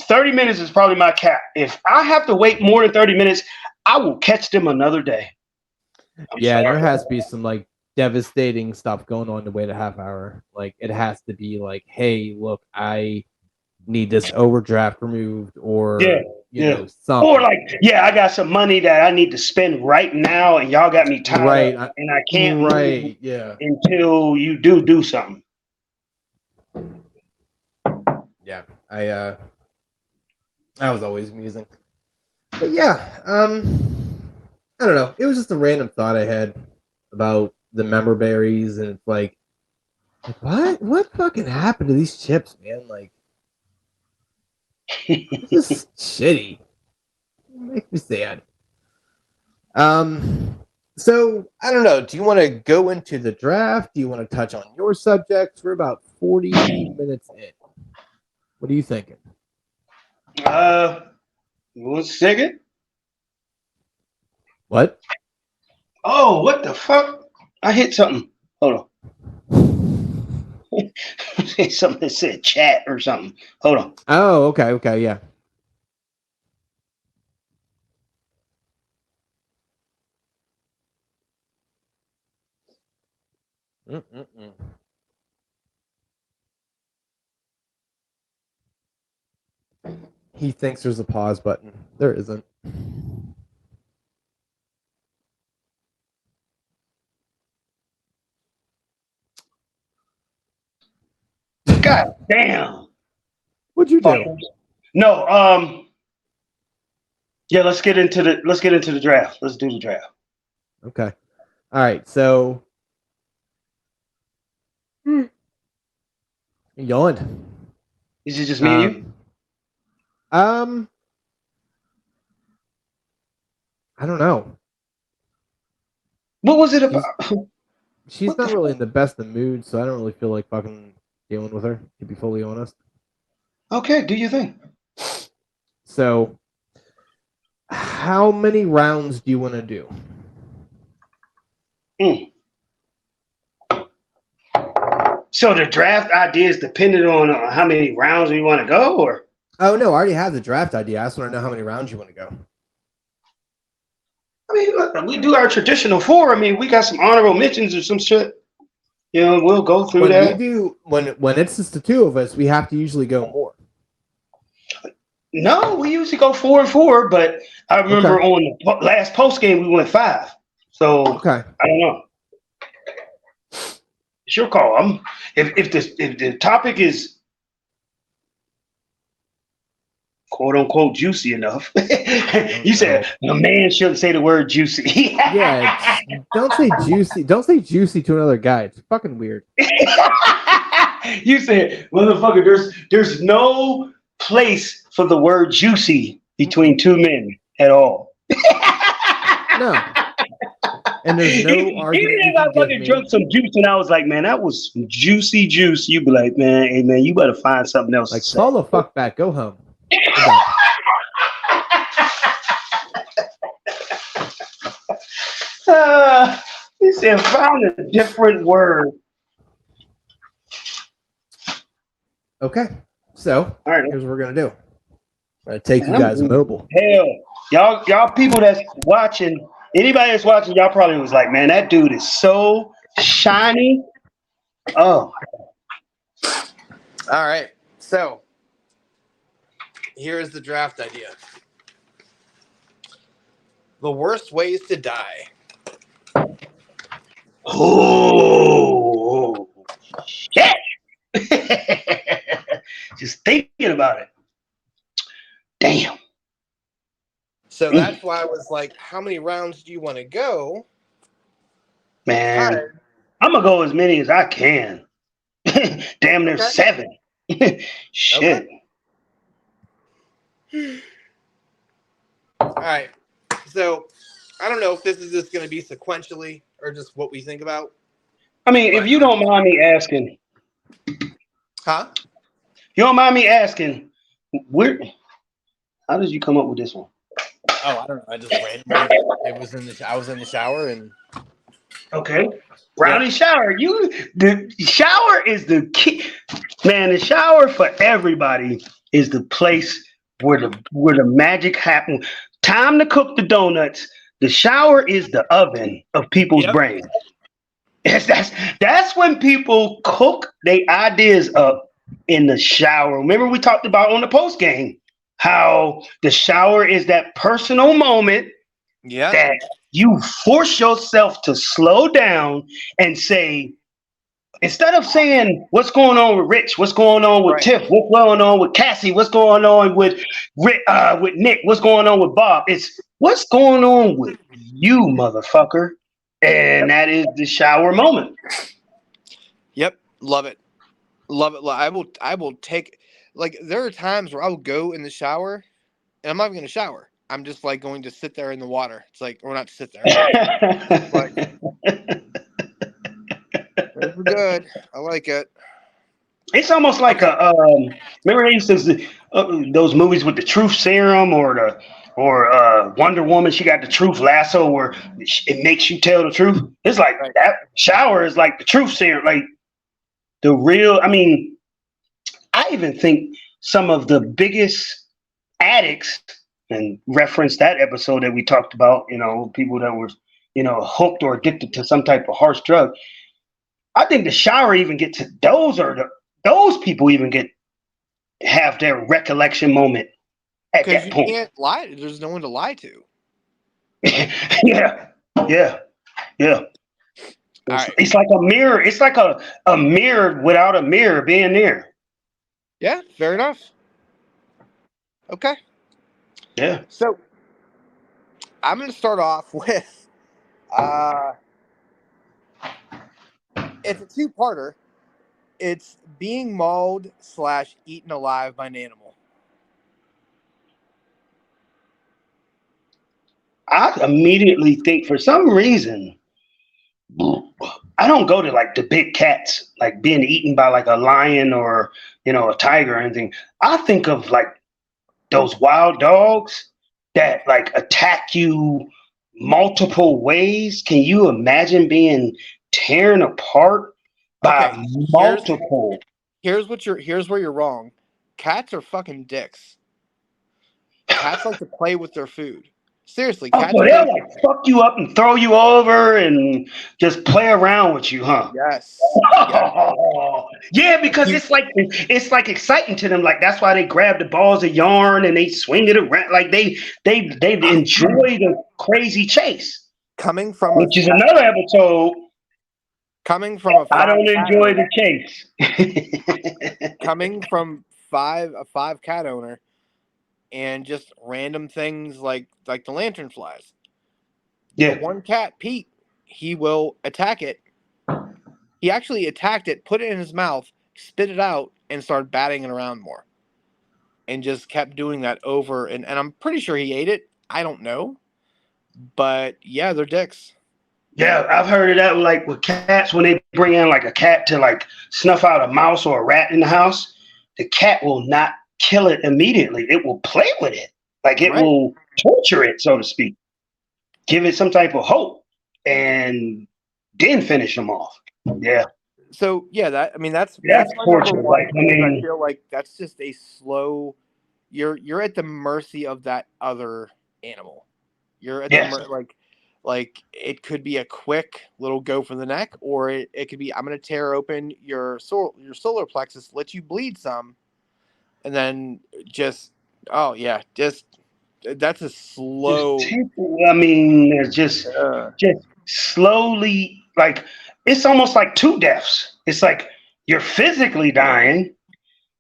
30 minutes is probably my cap. If I have to wait more than 30 minutes, I will catch them another day. There has to be some like devastating stuff going on to wait a half hour. Like it has to be like, hey, look, I need this overdraft removed, or you know, something. Or like, yeah, I got some money that I need to spend right now, and y'all got me tied up, and I can't move until you do something. Yeah, that was always amusing. But yeah, I don't know. It was just a random thought I had about the member berries, and it's like what fucking happened to these chips, man? Like, this is shitty. It makes me sad. So I don't know. Do you want to go into the draft? Do you want to touch on your subjects? We're about 40 minutes in. What are you thinking? 1 second. What? Oh, what the fuck? I hit something. Hold on. Something that said chat or something. Hold on. Oh, okay, yeah. He thinks there's a pause button. There isn't. God damn. What'd you do? No, yeah, let's get into the draft. Let's do the draft. Okay. All right, so you yawned. Is it just me and you? I don't know. What was it about? She's not really in the best of moods, so I don't really feel like fucking dealing with her, to be fully honest. Okay, do your thing. So, how many rounds do you want to do? So the draft idea is dependent on how many rounds we want to go, or? Oh no, I already have the draft idea. I just want to know how many rounds you want to go. I mean, look, we do our traditional 4. I mean, we got some honorable mentions or some shit. You know, we'll go through that. When it's just the two of us, we have to usually go more. No, we usually go 4 and 4, but I remember on the last post game we went 5. So I don't know. It's your call. If the topic is quote unquote juicy enough, you said a man shouldn't say the word juicy. Yeah, don't say juicy. Don't say juicy to another guy. It's fucking weird. You said, motherfucker, there's no place for the word juicy between two men at all. No. And there's no argument. Even if I fucking drunk some juice and I was like, man, that was some juicy juice, you'd be like, man, hey man, you better find something else. Like, call the fuck back, go home. He said, found a different word. Okay, so all right, here's what we're gonna do. I'm gonna take you guys mobile. Hell, y'all people that's watching, anybody that's watching, y'all probably was like, man, that dude is so shiny. Oh. All right, so here's the draft idea. The worst ways to die. Oh, shit. Just thinking about it. Damn. So that's why I was like, how many rounds do you want to go? Man, I'm going to go as many as I can. Damn, there's 7. Shit. All right. So I don't know if this is just going to be sequentially or just what we think about. I mean, if you don't mind me asking. Huh? You don't mind me asking, how did you come up with this one? Oh, I don't know. I just randomly. I was in the shower and. Okay. Brownie shower. The shower is the key. Man, the shower for everybody is the place where the magic happens. Time to cook the donuts. The shower is the oven of people's brains. That's when people cook their ideas up in the shower. Remember we talked about on the post game how the shower is that personal moment Yeah. that you force yourself to slow down and say, instead of saying what's going on with Rich, what's going on with Right. Tiff, what's going on with Cassie, what's going on with with Nick, what's going on with Bob, it's what's going on with you, motherfucker. And that is the shower moment. Yep. Love it. Love it. I will take, like, there are times where I will go in the shower and I'm not even going to shower. I'm just like going to sit there in the water. It's like, or not sit there. Like, those are good. I like it. It's almost like remember they used to those movies with the truth serum or Wonder Woman, she got the truth lasso where it makes you tell the truth. It's like Right. that shower is like the truth serum, like the real. I mean, I even think some of the biggest addicts, and reference that episode that we talked about, people that were, hooked or addicted to some type of harsh drug. I think the shower even get to those people even have their recollection moment at Because that you point. can't lie. There's no one to lie to. Yeah. All right. It's like a mirror. It's like a mirror without a mirror being there. Yeah, fair enough. Okay. Yeah. So I'm going to start off with it's a two-parter. It's being mauled / eaten alive by an animal. I immediately think for some reason I don't go to like the big cats, like being eaten by like a lion or a tiger or anything. I think of like those wild dogs that like attack you multiple ways. Can you imagine being torn apart by Okay, multiple? Here's where you're wrong. Cats are fucking dicks. Cats like to play with their food. Seriously, Oh, cats so are they'll like fuck you up and throw you over and just play around with you, huh? Yes. Yeah, because it's like exciting to them. Like that's why they grab the balls of yarn and they swing it around. Like they enjoy the crazy chase. Coming from Which is another episode. Coming from a I don't cat enjoy owner, the chase. coming from a 5 cat owner, and just random things like the lantern flies. Yeah. The one cat, Pete, he will attack it. He actually attacked it, put it in his mouth, spit it out, and started batting it around more. And just kept doing that over. And I'm pretty sure he ate it. I don't know. But yeah, they're dicks. Yeah, I've heard of that like with cats when they bring in like a cat to like snuff out a mouse or a rat in the house. The cat will not kill it immediately. It will play with it. Like it will torture it, so to speak. Give it some type of hope and then finish them off. Yeah. So yeah, that's my torture. number one. Like, I feel like that's just a slow. You're at the mercy of that other animal. You're at the like it could be a quick little go for the neck, or it could be I'm going to tear open your solar plexus, let you bleed some, and then just that's a slow. Just slowly, like it's almost like 2 deaths. It's like you're physically dying,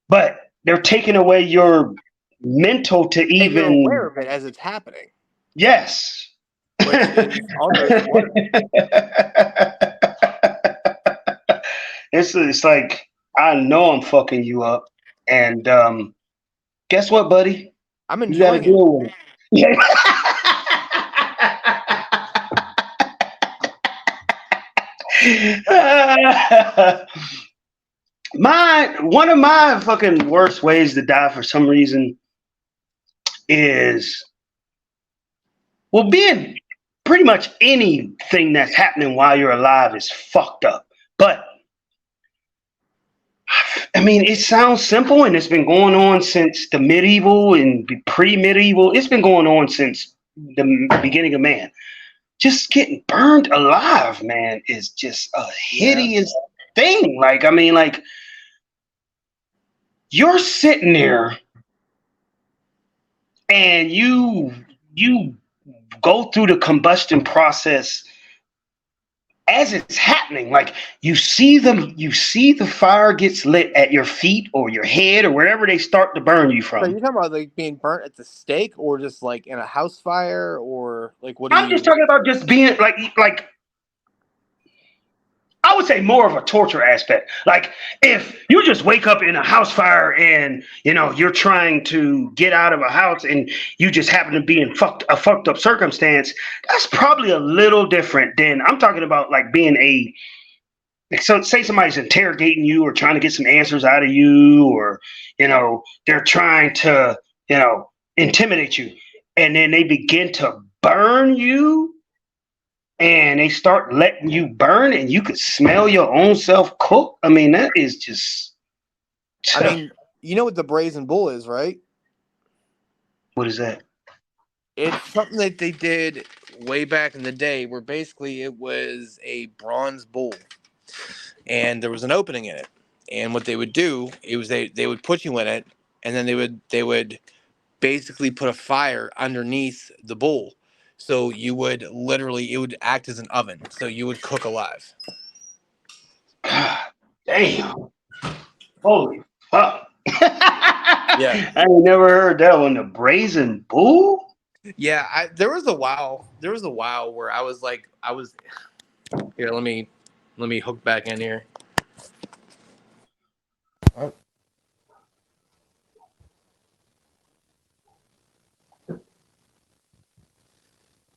but they're taking away your mental to even. And you're aware of it as it's happening. Yes. Which is almost it's like I know I'm fucking you up, and guess what, buddy? I'm enjoying you deal with it. Yeah. One of my fucking worst ways to die for some reason is being pretty much anything that's happening while you're alive is fucked up. But I mean, it sounds simple, and it's been going on since the medieval and pre-medieval. It's been going on since the beginning of man. Just getting burned alive, man, is just a hideous thing. Like, I mean, like, you're sitting there and you go through the combustion process as it's happening. Like you see the fire gets lit at your feet or your head or wherever they start to burn you So from. you're talking about like being burnt at the stake, or just like in a house fire, or like what do I'm you? just talking about just being like I would say more of a torture aspect. Like if you just wake up in a house fire and you're trying to get out of a house and you just happen to be in a fucked up circumstance, that's probably a little different than I'm talking about like being so say somebody's interrogating you or trying to get some answers out of you, or they're trying to intimidate you, and then they begin to burn you and they start letting you burn and you could smell your own self cook. I mean, that is just I mean, you know what the brazen bull is, right? what is that? It's something that they did way back in the day, where basically it was a bronze bull, and there was an opening in it. And what they would do, it was they would put you in it, and then they would basically put a fire underneath the bull. So you would literally, it would act as an oven. So you would cook alive. God damn. Holy fuck. Yeah. I ain't never heard that one. The brazen bull? Yeah, there was a while where I was here, let me hook back in here.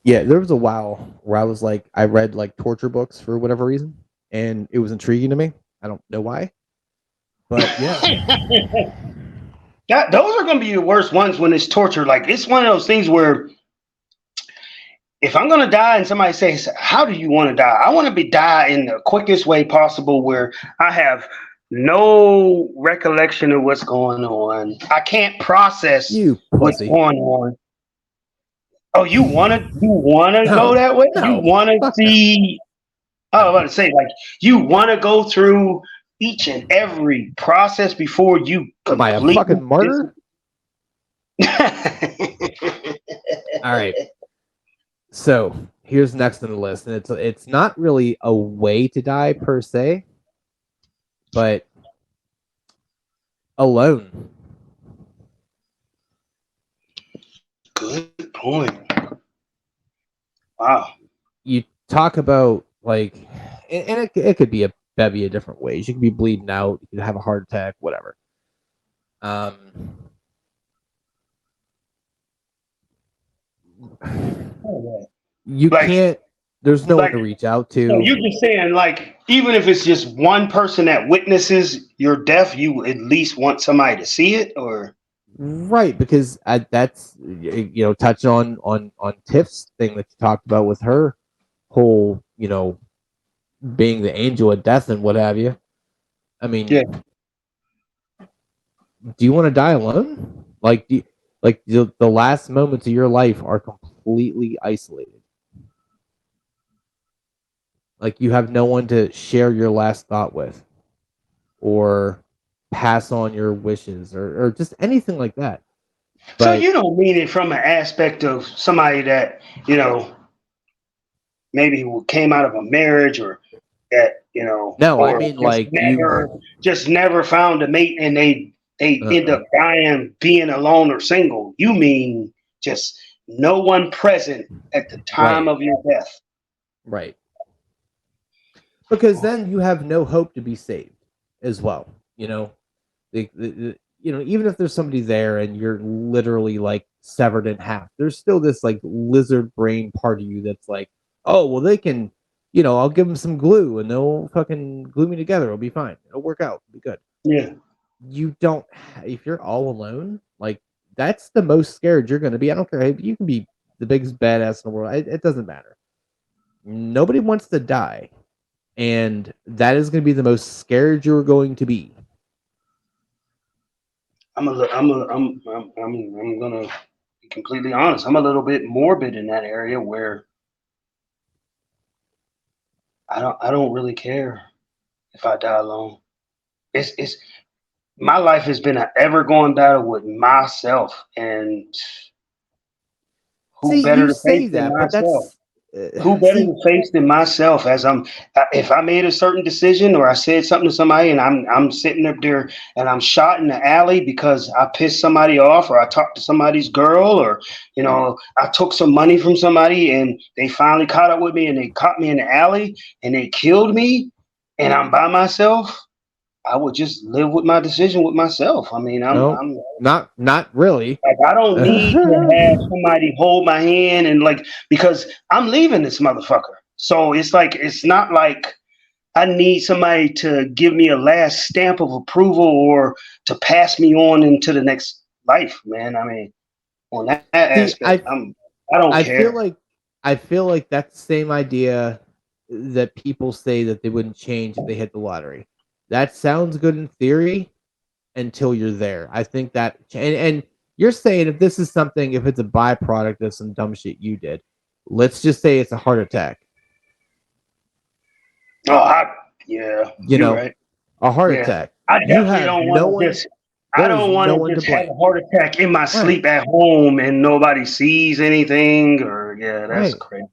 Yeah, there was a while where I was like, I read like torture books for whatever reason, and it was intriguing to me. I don't know why, but yeah. Those are going to be the worst ones when it's torture. Like, it's one of those things where if I'm going to die and somebody says, how do you want to die? I want to die in the quickest way possible where I have no recollection of what's going on. I can't process what's going on. Oh, you wanna go that way? No. You wanna see? I was about to say, like, you wanna go through each and every process before you Am I a fucking martyr? All right. So here's next on the list, and it's not really a way to die per se, but alone. Good point. Wow. You talk about like, and it could be a bevy of different ways. You could be bleeding out. You could have a heart attack, whatever. You can't. There's no one to reach out to. So you're just saying, like, even if it's just one person that witnesses your death, you at least want somebody to see it, or right? Because that's touch on Tiff's thing that you talked about with her whole being the angel of death and what have you. I mean, yeah. Do you want to die alone? Like, the last moments of your life are completely isolated. Like, you have no one to share your last thought with, or pass on your wishes, or just anything like that. But, so you don't mean it from an aspect of somebody that maybe came out of a marriage, or that No, I mean like just never found a mate and they end up dying being alone or single. You mean just no one present at the time of your death. Right. Because then you have no hope to be saved as well. Even if there's somebody there and you're literally like severed in half, there's still this like lizard brain part of you that's like, oh, well, they can, I'll give them some glue and they'll fucking glue me together. It'll be fine. It'll work out. It'll be good. Yeah. You don't, if you're all alone, like, that's the most scared you're going to be. I don't care. You can be the biggest badass in the world. It doesn't matter. Nobody wants to die. And that is going to be the most scared you're going to be. I'm gonna be completely honest. I'm a little bit morbid in that area where I don't really care if I die alone. My life has been an ever going battle with myself, and Who better to face than but myself? that's Who better to face than myself? If I made a certain decision or I said something to somebody and I'm sitting up there and I'm shot in the alley because I pissed somebody off or I talked to somebody's girl or I took some money from somebody and they finally caught up with me and they caught me in the alley and they killed me and I'm by myself, I would just live with my decision with myself. I mean, no, I'm not really. like, I don't need to have somebody hold my hand and because I'm leaving this motherfucker. So it's like, it's not like I need somebody to give me a last stamp of approval or to pass me on into the next life, man. I mean, on that See, aspect, I don't I care. I feel like that's the same idea that people say that they wouldn't change if they hit the lottery. That sounds good in theory until you're there. I think that, and you're saying if this is something, if it's a byproduct of some dumb shit you did, let's just say it's a heart attack. Yeah, You you're know, right. a heart Yeah, attack. I You definitely have don't no want to one. just. I There is don't want no to one to just have blame. a heart attack in my Right. sleep at home and nobody sees anything. Or that's Right. crazy.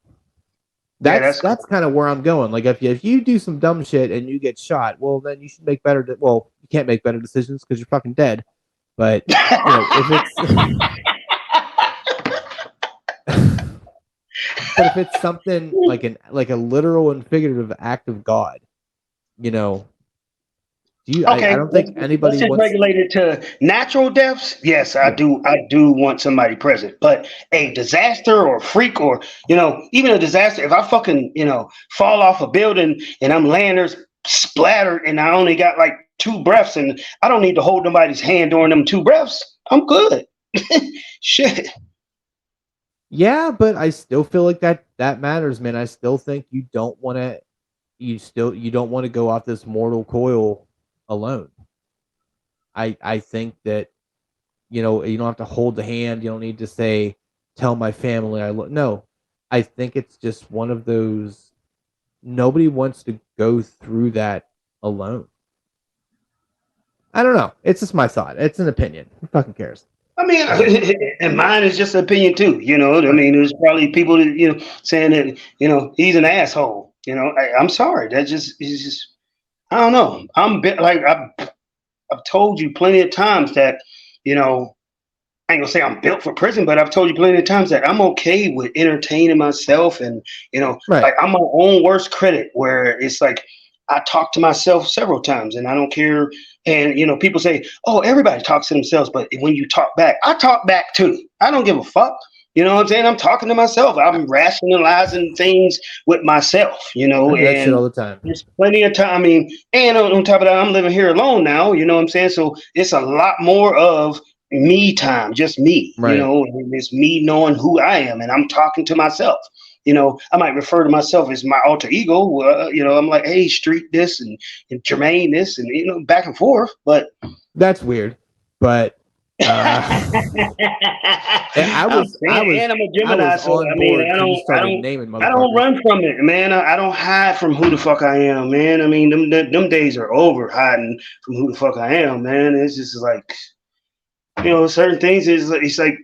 That's Crazy. kind of where I'm going. Like if you do some dumb shit and you get shot, well then you should make better. Well, you can't make better decisions because you're fucking dead. But if it's but if it's something like a literal and figurative act of God, do you? Okay, I don't think let's anybody just wants. regulate it to natural deaths. Yes, I Yeah. do. I do want somebody present, but a disaster or freak or even a disaster. If I fucking fall off a building and I'm laying there splattered and I only got like 2 breaths and I don't need to hold nobody's hand during them 2 breaths, I'm good. Shit. Yeah, but I still feel like that matters, man. I still think you don't want to. You don't want to go off this mortal coil alone. I think that you don't have to hold the hand. You don't need to say, "Tell my family I look." No, I think it's just one of those. Nobody wants to go through that alone. I don't know. It's just my thought. It's an opinion. Who fucking cares? I mean, and mine is just an opinion too. I Right. mean, there's probably people that saying that he's an asshole. I'm sorry. That just is just. I don't know. Like I've told you plenty of times that I ain't gonna say I'm built for prison, but I've told you plenty of times that I'm okay with entertaining myself, and Right. like I'm my own worst critic. Where it's like I talk to myself several times, and I don't care. And people say, "Oh, everybody talks to themselves," but when you talk back, I talk back too. I don't give a fuck. You know what I'm saying? I'm talking to myself. I'm rationalizing things with myself. I do that shit And all the time. there's plenty of time. I mean, and on top of that, I'm living here alone now. You know what I'm saying? So it's a lot more of me time, just me, Right. and it's me knowing who I am and I'm talking to myself. I might refer to myself as my alter ego. I'm like, hey, Street this and Jermaine this and, back and forth. But That's weird. But I was and I'm a Gemini, so on I mean, board till you started naming I don't motherfuckers. run from it, man. I don't hide from who the fuck I am, man. I mean, them days are over hiding from who the fuck I am, man. It's just like, certain things it's like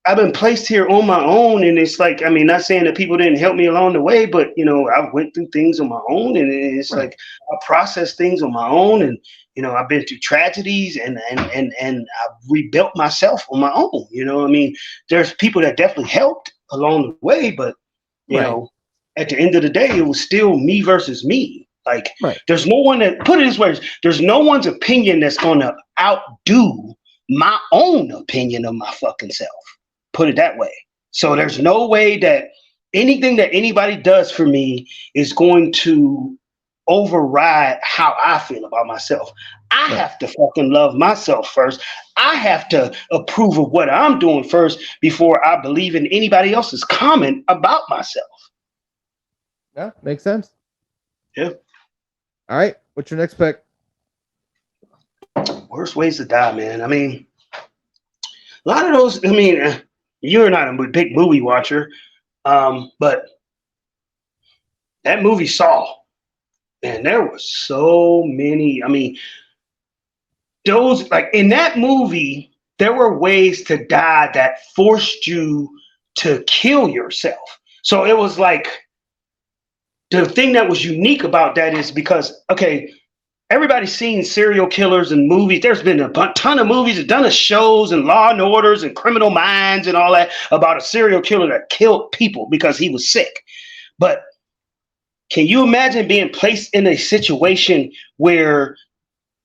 I've been placed here on my own, and it's like, I mean, not saying that people didn't help me along the way, but I went through things on my own, and it's Right. like I processed things on my own, and I've been through tragedies, and I've rebuilt myself on my own. I mean, there's people that definitely helped along the way, but Right. at the end of the day, it was still me versus me. Like, Right. there's no one that, put it this way, there's no one's opinion that's gonna outdo my own opinion of my fucking self. Put it that way. So there's no way that anything that anybody does for me is going to override how I feel about myself. I Right. have to fucking love myself first. I have to approve of what I'm doing first before I believe in anybody else's comment about myself. Yeah, makes sense. Yeah. All right. What's your next pick? Worst ways to die, man. I mean, a lot of those, I mean, you're not a big movie watcher, but that movie Saw, man, there was so many. I mean, those, like, in that movie, there were ways to die that forced you to kill yourself. So it was like, the thing that was unique about that is because, okay, everybody's seen serial killers in movies. There's been a ton of movies, a ton of shows and Law and Orders and Criminal Minds and all that about a serial killer that killed people because he was sick. But can you imagine being placed in a situation where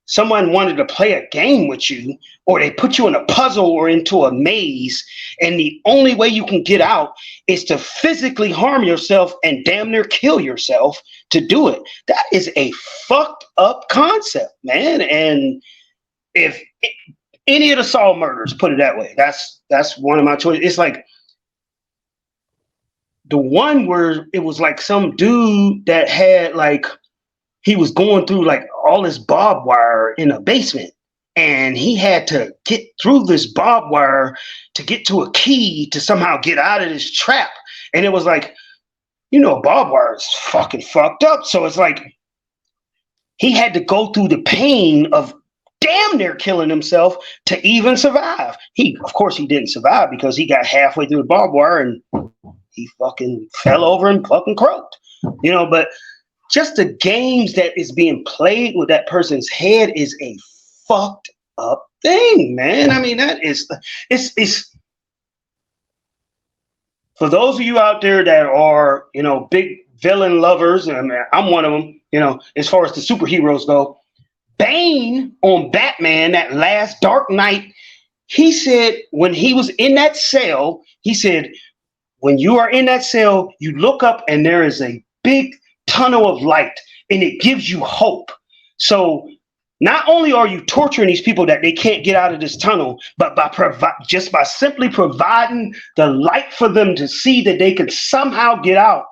someone wanted to play a game with you, or they put you in a puzzle or into a maze, and the only way you can get out is to physically harm yourself and damn near kill yourself to do it? That is a fucked up concept, man. And if any of the Saw murders, put it that way, that's one of my choices. It's like the one where it was like some dude that had like, he was going through like all this barbed wire in a basement, and he had to get through this barbed wire to get to a key to somehow get out of this trap. And it was like, barbed wire is fucking fucked up. So it's like he had to go through the pain of damn near killing himself to even survive. Of course he didn't survive because he got halfway through the barbed wire and he fucking fell over and fucking croaked, but just the games that is being played with that person's head is a fucked up thing, man. I mean, it's for those of you out there that are, big villain lovers, and I'm one of them, as far as the superheroes go. Bane on Batman, that last Dark Knight, he said when he was in that cell, he said, when you are in that cell, you look up and there is a big tunnel of light, and it gives you hope. So not only are you torturing these people that they can't get out of this tunnel, but by simply providing the light for them to see that they can somehow get out,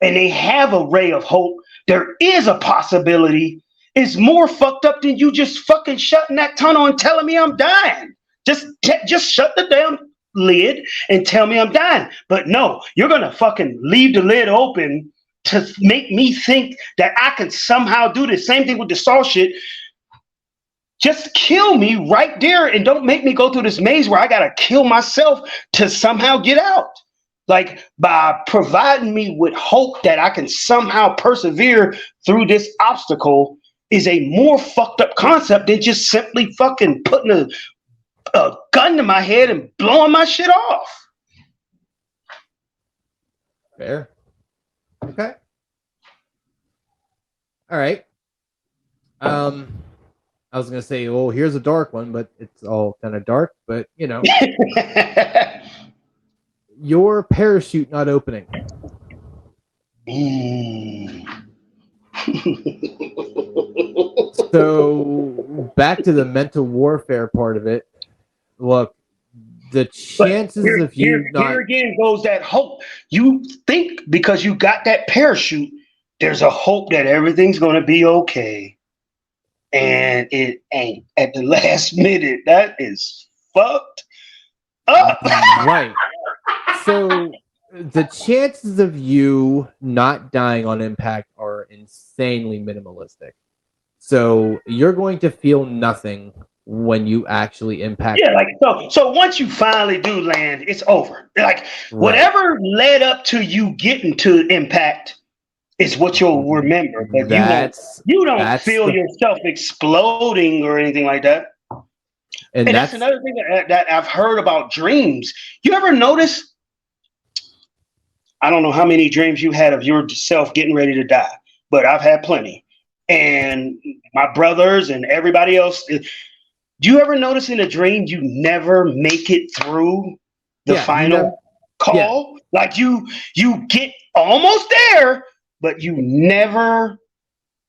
and they have a ray of hope, there is a possibility. It's more fucked up than you just fucking shutting that tunnel and telling me I'm dying. Just shut the damn lid and tell me I'm dying. But no, you're gonna fucking leave the lid open to make me think that I can somehow do the same thing with the Saw shit. Just kill me right there and don't make me go through this maze where I gotta kill myself to somehow get out. Like, by providing me with hope that I can somehow persevere through this obstacle is a more fucked up concept than just simply fucking putting a gun to my head and blowing my shit off. Fair. Okay. All right. I was gonna say, well, here's a dark one, but it's all kind of dark. But your parachute not opening. So back to the mental warfare part of it. Look, the chances of you not. Here again goes that hope. You think because you got that parachute, there's a hope that everything's going to be okay. And it ain't at the last minute. That is fucked up. Right. So the chances of you not dying on impact are insanely minimalistic. So you're going to feel nothing when you actually impact. Yeah, like so once you finally do land, it's over. Like whatever led up to you getting to impact is what you'll remember. But you don't feel yourself exploding or anything like that. And that's another thing that I've heard about dreams. You ever notice? I don't know how many dreams you had of yourself getting ready to die, but I've had plenty. And my brothers and everybody else. Do you ever notice in a dream you never make it through the final call? Yeah. Like you get almost there, but you never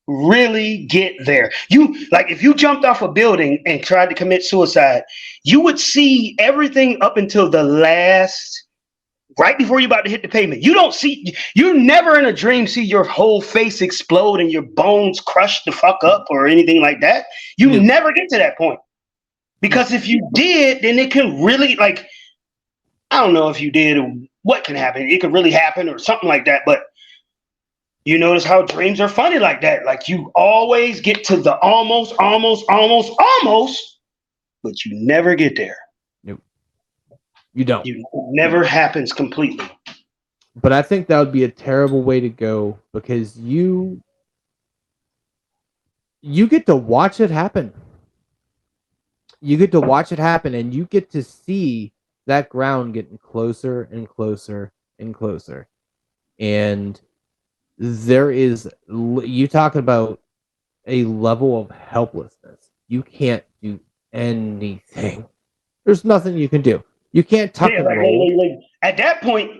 really get there. If you jumped off a building and tried to commit suicide, you would see everything up until the last, right before you're about to hit the pavement. You never in a dream see your whole face explode and your bones crushed the fuck up or anything like that. You never get to that point. Because if you did, then it can really, I don't know if you did or what can happen. It could really happen or something like that. But you notice how dreams are funny like that. Like you always get to the almost, but you never get there. Nope. You don't. You never happens completely. But I think that would be a terrible way to go because you get to watch it happen. You get to watch it happen, and you get to see that ground getting closer and closer and closer. And there is, you talking about a level of helplessness. You can't do anything. There's nothing you can do. You can't tuck and roll. Like, at that point,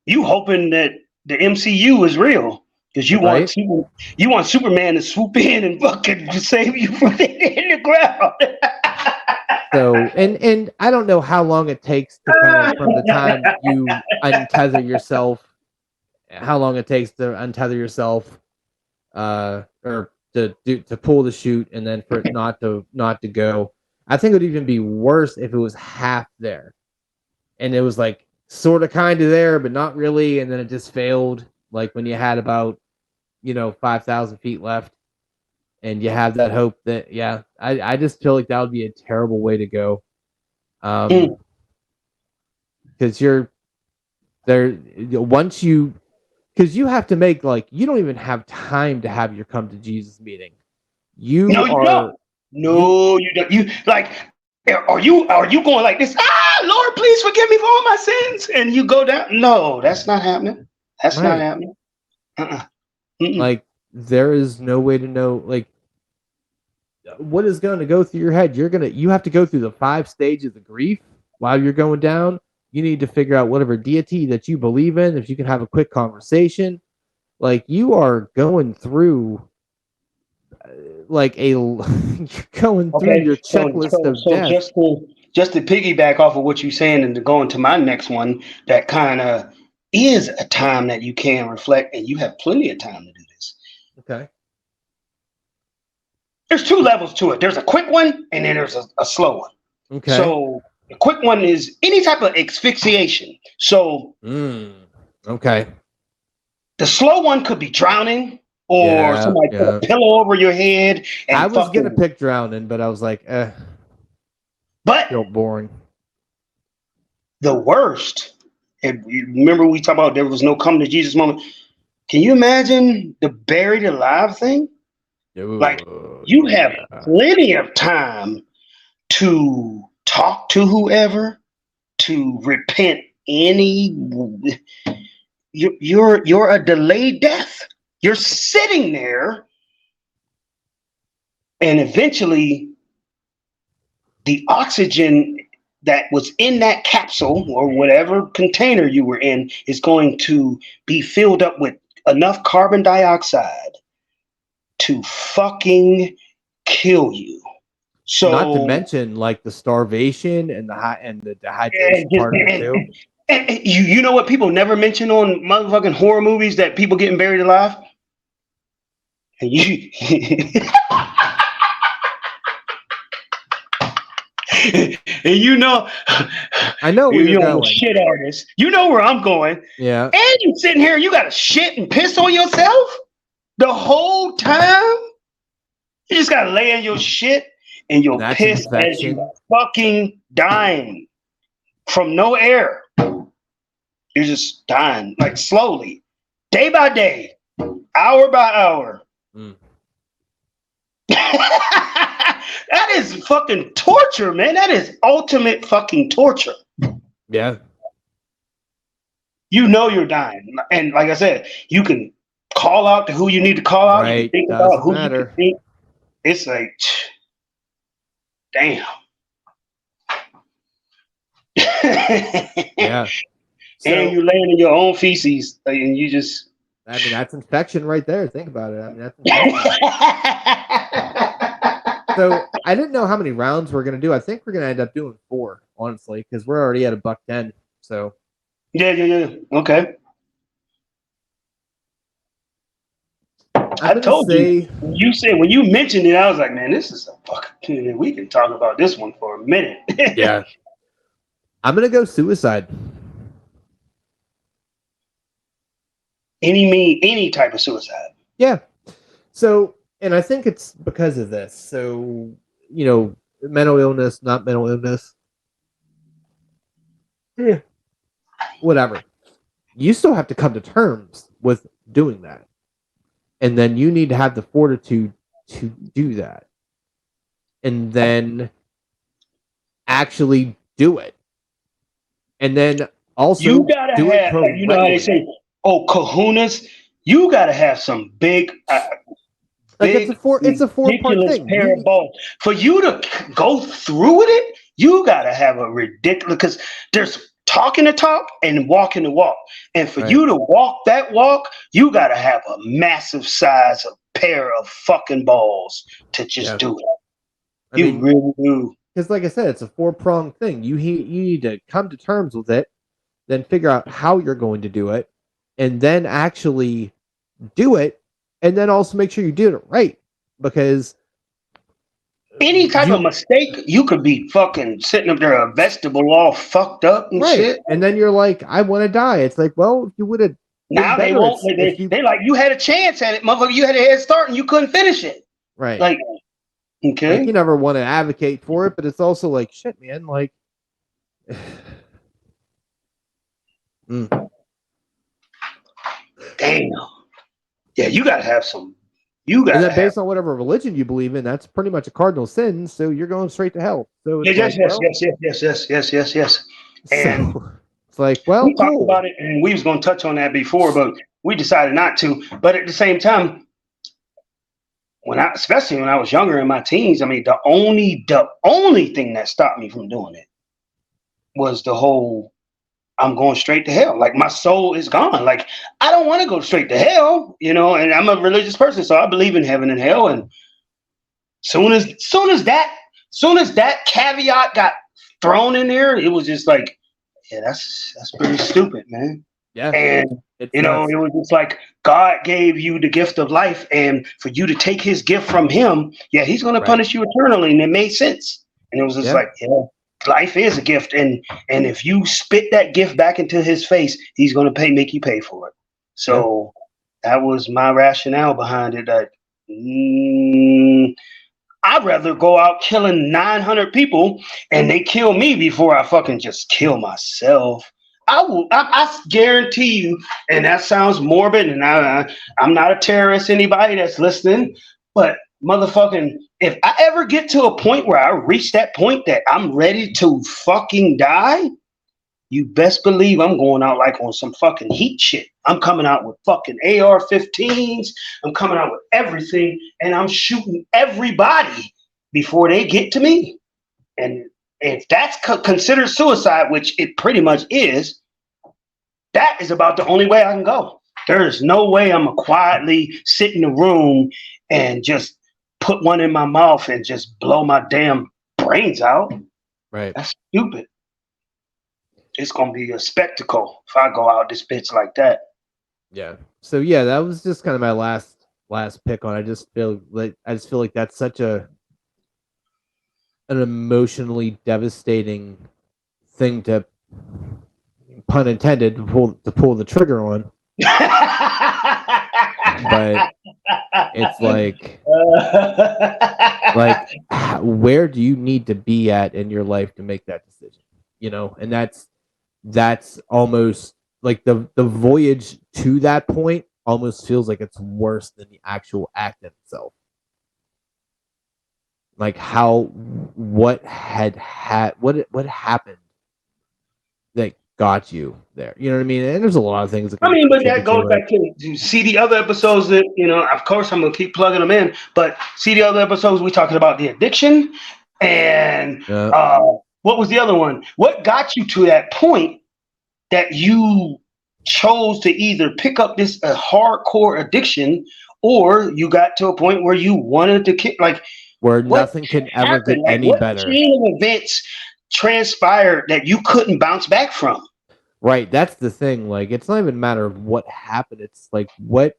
you hoping that the MCU is real because you Right? want Superman to swoop in and fucking save you from hitting the ground. So, and I don't know how long it takes to kind of from the time you untether yourself, how long it takes to untether yourself, or to pull the chute and then for it not to go. I think it would even be worse if it was half there, and it was like sort of kind of there, but not really, and then it just failed. Like when you had about 5,000 feet left. And you have that hope that, I just feel like that would be a terrible way to go. Because you're there once because you have to make you don't even have time to have your come to Jesus meeting. You don't. No, you don't. You like, are you going like this? Lord, please forgive me for all my sins. And you go down. No, that's not happening. That's Right. not happening. Like, there is no way to know what is going to go through your head. You have to go through the 5 stages of grief while you're going down. You need to figure out whatever deity that you believe in. If you can have a quick conversation, you are going through you're going through your checklist of death. Just to piggyback off of what you're saying and to go into my next one, that kind of is a time that you can reflect, and you have plenty of time to do this. Okay. There's 2 levels to it. There's a quick one, and then there's a slow one. Okay. So the quick one is any type of asphyxiation. So okay. The slow one could be drowning, or somebody put a pillow over your head. And I was gonna pick drowning, but I was like, But feel boring. The worst. And remember, we talked about there was no come to Jesus moment. Can you imagine the buried alive thing? You have plenty of time to talk to whoever, to repent you're a delayed death. You're sitting there, and eventually the oxygen that was in that capsule or whatever container you were in is going to be filled up with enough carbon dioxide to fucking kill you. So, not to mention the starvation and the dehydration part of it too. And you know what people never mention on motherfucking horror movies, that people getting buried alive? And I know where you're going. Shit artist. You know where I'm going. Yeah. And you sitting here, you gotta shit and piss on yourself the whole time. You just gotta lay in your shit and your piss as you fucking dying from no air. You're just dying slowly, day by day, hour by hour. That is fucking torture, man. That is ultimate fucking torture. Yeah. You know you're dying. And like I said, you can call out to who you need to call out. Right. You can think about who you can think. It's like, damn. Yeah. And you laying in your own feces, and you just. I mean, that's infection right there. Think about it. I mean, that's infection. So I didn't know how many rounds we're gonna do. I think we're gonna end up doing 4, honestly, because we're already at $110. So. Yeah. Okay. I told you. You said when you mentioned it, I was like, man, this is a fucking. We can talk about this one for a minute. Yeah. I'm gonna go suicide. Any type of suicide. Yeah. So, and I think it's because of this. So, mental illness, not mental illness. Yeah. Whatever. You still have to come to terms with doing that. And then you need to have the fortitude to do that. And then actually do it. And then also You gotta do have, it you know how they say, oh, kahunas. You gotta have some big, like it's a four-part ridiculous thing. pair of balls for you to go through with it. You gotta have a ridiculous, because there's talking the talk and walking the walk, and for you to walk that walk, you gotta have a massive size of pair of fucking balls to just do it. You really do. Because, like I said, it's a 4-pronged thing. You need to come to terms with it, then figure out how you're going to do it, and then actually do it, and then also make sure you do it right. Because any type of mistake, you could be fucking sitting up there, a vegetable all fucked up and shit. And then you're like, I want to die. It's like, well, if you would have. Now they won't. They like, you had a chance at it, motherfucker. You had a head start and you couldn't finish it. Right. Like, okay. Like, you never want to advocate for it, but it's also like, shit, man. Like, damn. Yeah, you gotta have some. You gotta. And then based on whatever religion you believe in, that's pretty much a cardinal sin. So you're going straight to hell. So it's yes. And so it's like, well, we talked about it, and we was going to touch on that before, but we decided not to. But at the same time, especially when I was younger in my teens, I mean, the only thing that stopped me from doing it was the whole, I'm going straight to hell. Like, my soul is gone. Like, I don't want to go straight to hell, you know, and I'm a religious person, so I believe in heaven and hell. And soon as that caveat got thrown in there, it was just like, yeah, that's pretty stupid, man. Yeah. And you know, it was just like, God gave you the gift of life, and for you to take his gift from him, yeah, he's going to punish you eternally. And it made sense. And it was just like, yeah, life is a gift. And if you spit that gift back into his face, he's going to make you pay for it. So that was my rationale behind it. That I'd rather go out killing 900 people and they kill me before I fucking just kill myself. I guarantee you, and that sounds morbid, and I'm not a terrorist, anybody that's listening, but motherfucking, if I ever get to a point where I reach that point that I'm ready to fucking die, you best believe I'm going out like on some fucking heat shit. I'm coming out with fucking AR-15s. I'm coming out with everything, and I'm shooting everybody before they get to me. And if that's considered suicide, which it pretty much is, that is about the only way I can go. There is no way I'm going to quietly sit in the room and just put one in my mouth and just blow my damn brains out. Right. That's stupid. It's going to be a spectacle if I go out this bitch like that. Yeah. So yeah, that was just kind of my last pick on. I just feel like that's such an emotionally devastating thing to, pun intended, to pull the trigger on. But it's like where do you need to be at in your life to make that decision? You know, and that's almost like the voyage to that point almost feels like it's worse than the actual act itself. Like what happened that got you there? You know what I mean? And there's a lot of things. But that goes back to see the other episodes that, you know, of course I'm going to keep plugging them in, but see the other episodes we talking about the addiction and what was the other one? What got you to that point that you chose to either pick up this hardcore addiction, or you got to a point where you wanted to where nothing can ever get any better? What chain of events transpired that you couldn't bounce back from? Right, that's the thing. Like, it's not even a matter of what happened. It's like what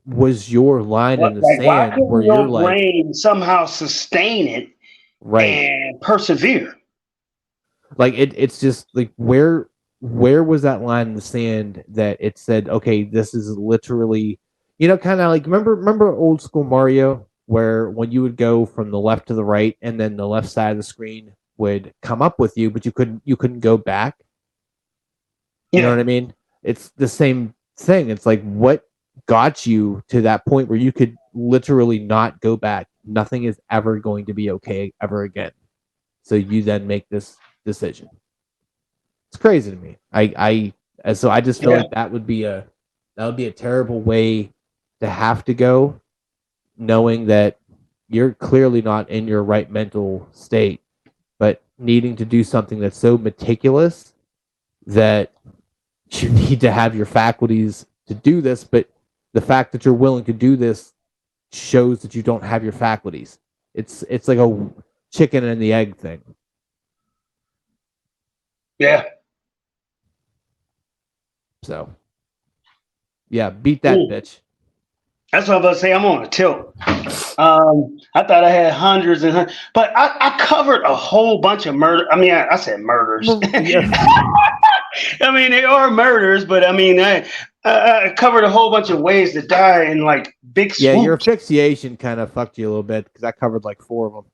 was your line in the sand where your brain somehow sustain it, right, and persevere? Like it's just like where was that line in the sand that it said, okay, this is literally, you know, kind of like remember old school Mario, where when you would go from the left to the right, and then the left side of the screen would come up with you, but you couldn't go back. You know what I mean? It's the same thing. It's like, what got you to that point where you could literally not go back? Nothing is ever going to be okay ever again. So you then make this decision. It's crazy to me. So I just feel like that would be a terrible way to have to go, knowing that you're clearly not in your right mental state, but needing to do something that's so meticulous that you need to have your faculties to do this, but the fact that you're willing to do this shows that you don't have your faculties. It's like a chicken and the egg thing. Yeah. So, yeah, beat that bitch. That's what I was about to say. I'm on a tilt. I thought I had hundreds and hundreds, but I covered a whole bunch of murder. I mean, I said murders. Yeah. I mean, they are murders, but I mean, I covered a whole bunch of ways to die in like big swoops. Yeah, your asphyxiation kind of fucked you a little bit because I covered like 4 of them.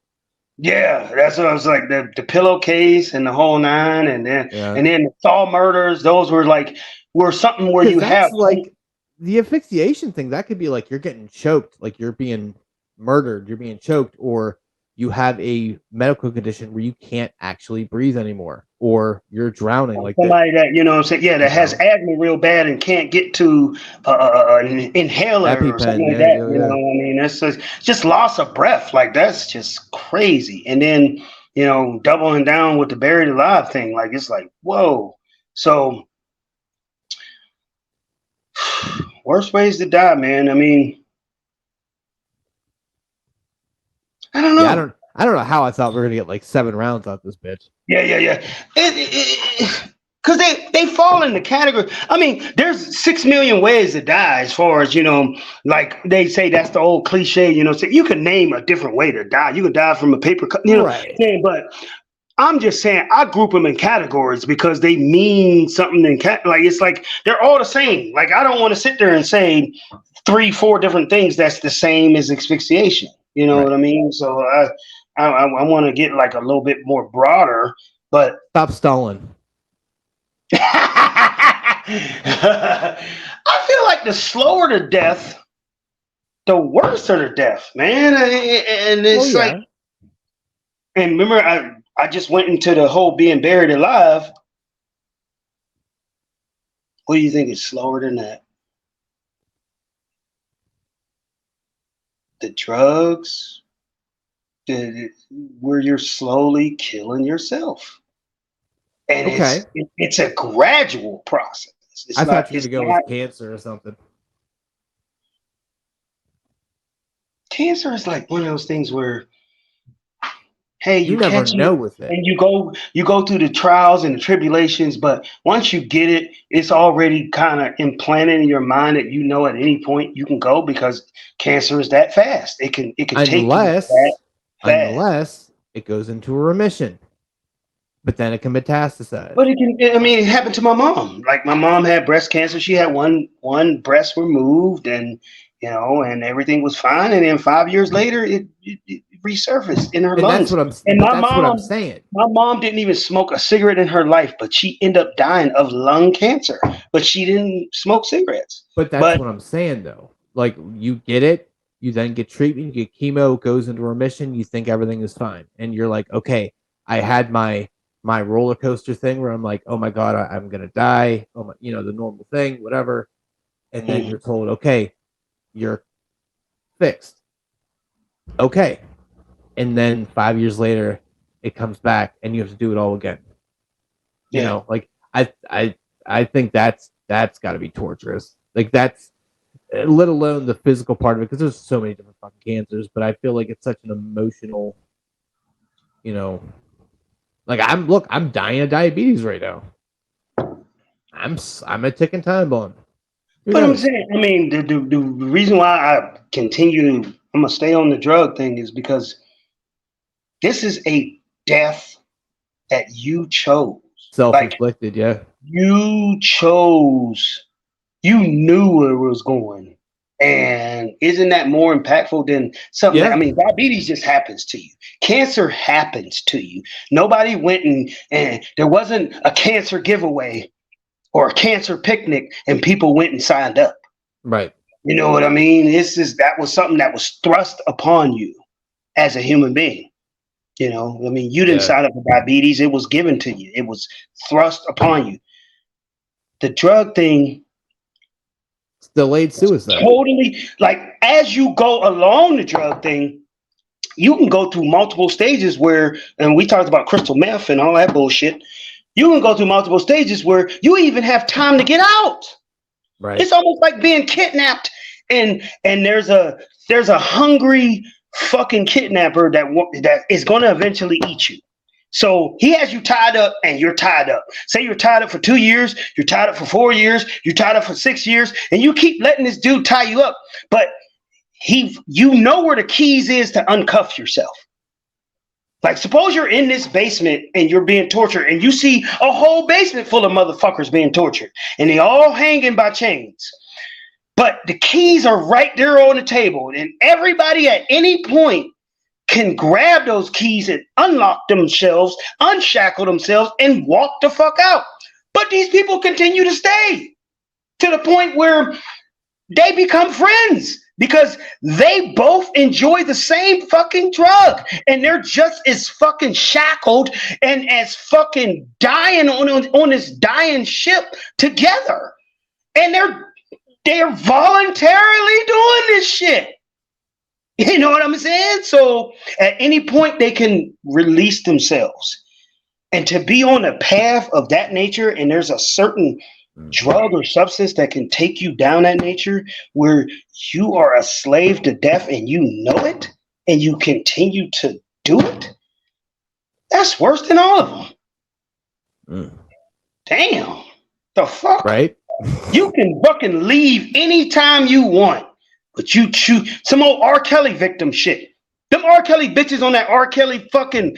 Yeah, that's what I was like, the pillowcase and the whole nine, and then the Saw murders. Those were something where you have like the asphyxiation thing. That could be like you're getting choked, like you're being murdered, you're being choked, or you have a medical condition where you can't actually breathe anymore, or you're drowning. Like somebody that you know what I'm saying, that has asthma real bad and can't get to an inhaler EpiPen, or something like that. You know what I mean? That's just loss of breath. Like that's just crazy. And then doubling down with the buried alive thing. Like it's like whoa. So worst ways to die, man. I mean, I don't know. Yeah, I don't know how I thought we were gonna get like 7 rounds out this bitch. Yeah. Because they fall in the category. I mean, there's 6 million ways to die, as far as like they say that's the old cliche. So you can name a different way to die. You can die from a paper cut. Right. But I'm just saying I group them in categories because they mean something like it's like they're all the same. Like I don't want to sit there and say 3-4 different things that's the same as asphyxiation. You know what I mean? So I want to get like a little bit more broader, but stop stalling. I feel like the slower the death, the worse the death, man. And it's like, and remember, I just went into the whole being buried alive. What do you think is slower than that? The drugs, where you're slowly killing yourself. And it's a gradual process. I thought you were going to go with cancer or something. Cancer is like one of those things where, hey, you never know with it, and you go through the trials and the tribulations, but once you get it, it's already kind of implanted in your mind that at any point you can go, because cancer is that fast. It can take you unless it goes into a remission. But then it can metastasize. But it happened to my mom. Like my mom had breast cancer. She had one breast removed, and and everything was fine. And then 5 years later, it resurfaced in her lungs. That's what I'm saying. My mom didn't even smoke a cigarette in her life, but she ended up dying of lung cancer. But she didn't smoke cigarettes. But that's what I'm saying, though. Like you get it, you then get treatment, you get chemo, goes into remission, you think everything is fine, and you're like, okay, I had my roller coaster thing where I'm like, oh my God, I'm going to die. Oh my, the normal thing, whatever. And then you're told, okay, you're fixed. Okay. And then 5 years later, it comes back and you have to do it all again. Like I think that's got to be torturous. Like that's, let alone the physical part of it, because there's so many different fucking cancers, but I feel like it's such an emotional, like I'm dying of diabetes right now. I'm a ticking time bomb. But I'm saying, the reason why I continue, I'm gonna stay on the drug thing, is because this is a death that you chose. Self-inflicted, yeah. You chose. You knew where it was going. And isn't that more impactful than something? Yeah. I mean, diabetes just happens to you. Cancer happens to you. Nobody went and there wasn't a cancer giveaway or a cancer picnic and people went and signed up. Right. You know what I mean? That was something that was thrust upon you as a human being. You know, I mean, you didn't sign up for diabetes. It was given to you. It was thrust upon you. The drug thing, It's delayed suicide. totally, like as you go along the drug thing, you can go through multiple stages where, and we talked about crystal meth and all that bullshit. You can go through multiple stages where you even have time to get out. Right. It's almost like being kidnapped, and there's a hungry fucking kidnapper that is going to eventually eat you. So he has you tied up, and you're tied up. Say you're tied up for 2 years, you're tied up for 4 years, you're tied up for 6 years, and you keep letting this dude tie you up. But you know where the keys is to uncuff yourself. Like, suppose you're in this basement and you're being tortured, and you see a whole basement full of motherfuckers being tortured, and they all hanging by chains. But the keys are right there on the table, and everybody at any point can grab those keys and unlock themselves, unshackle themselves, and walk the fuck out. But these people continue to stay to the point where they become friends because they both enjoy the same fucking drug, and they're just as fucking shackled and as fucking dying on this dying ship together. And they're voluntarily doing this shit. You know what I'm saying? So at any point they can release themselves. And to be on a path of that nature, and there's a certain drug or substance that can take you down that nature where you are a slave to death and you know it and you continue to do it, that's worse than all of them. Damn. The fuck? Right? You can fucking leave anytime you want, but you choose some old R. Kelly victim shit. Them R. Kelly bitches on that R. Kelly fucking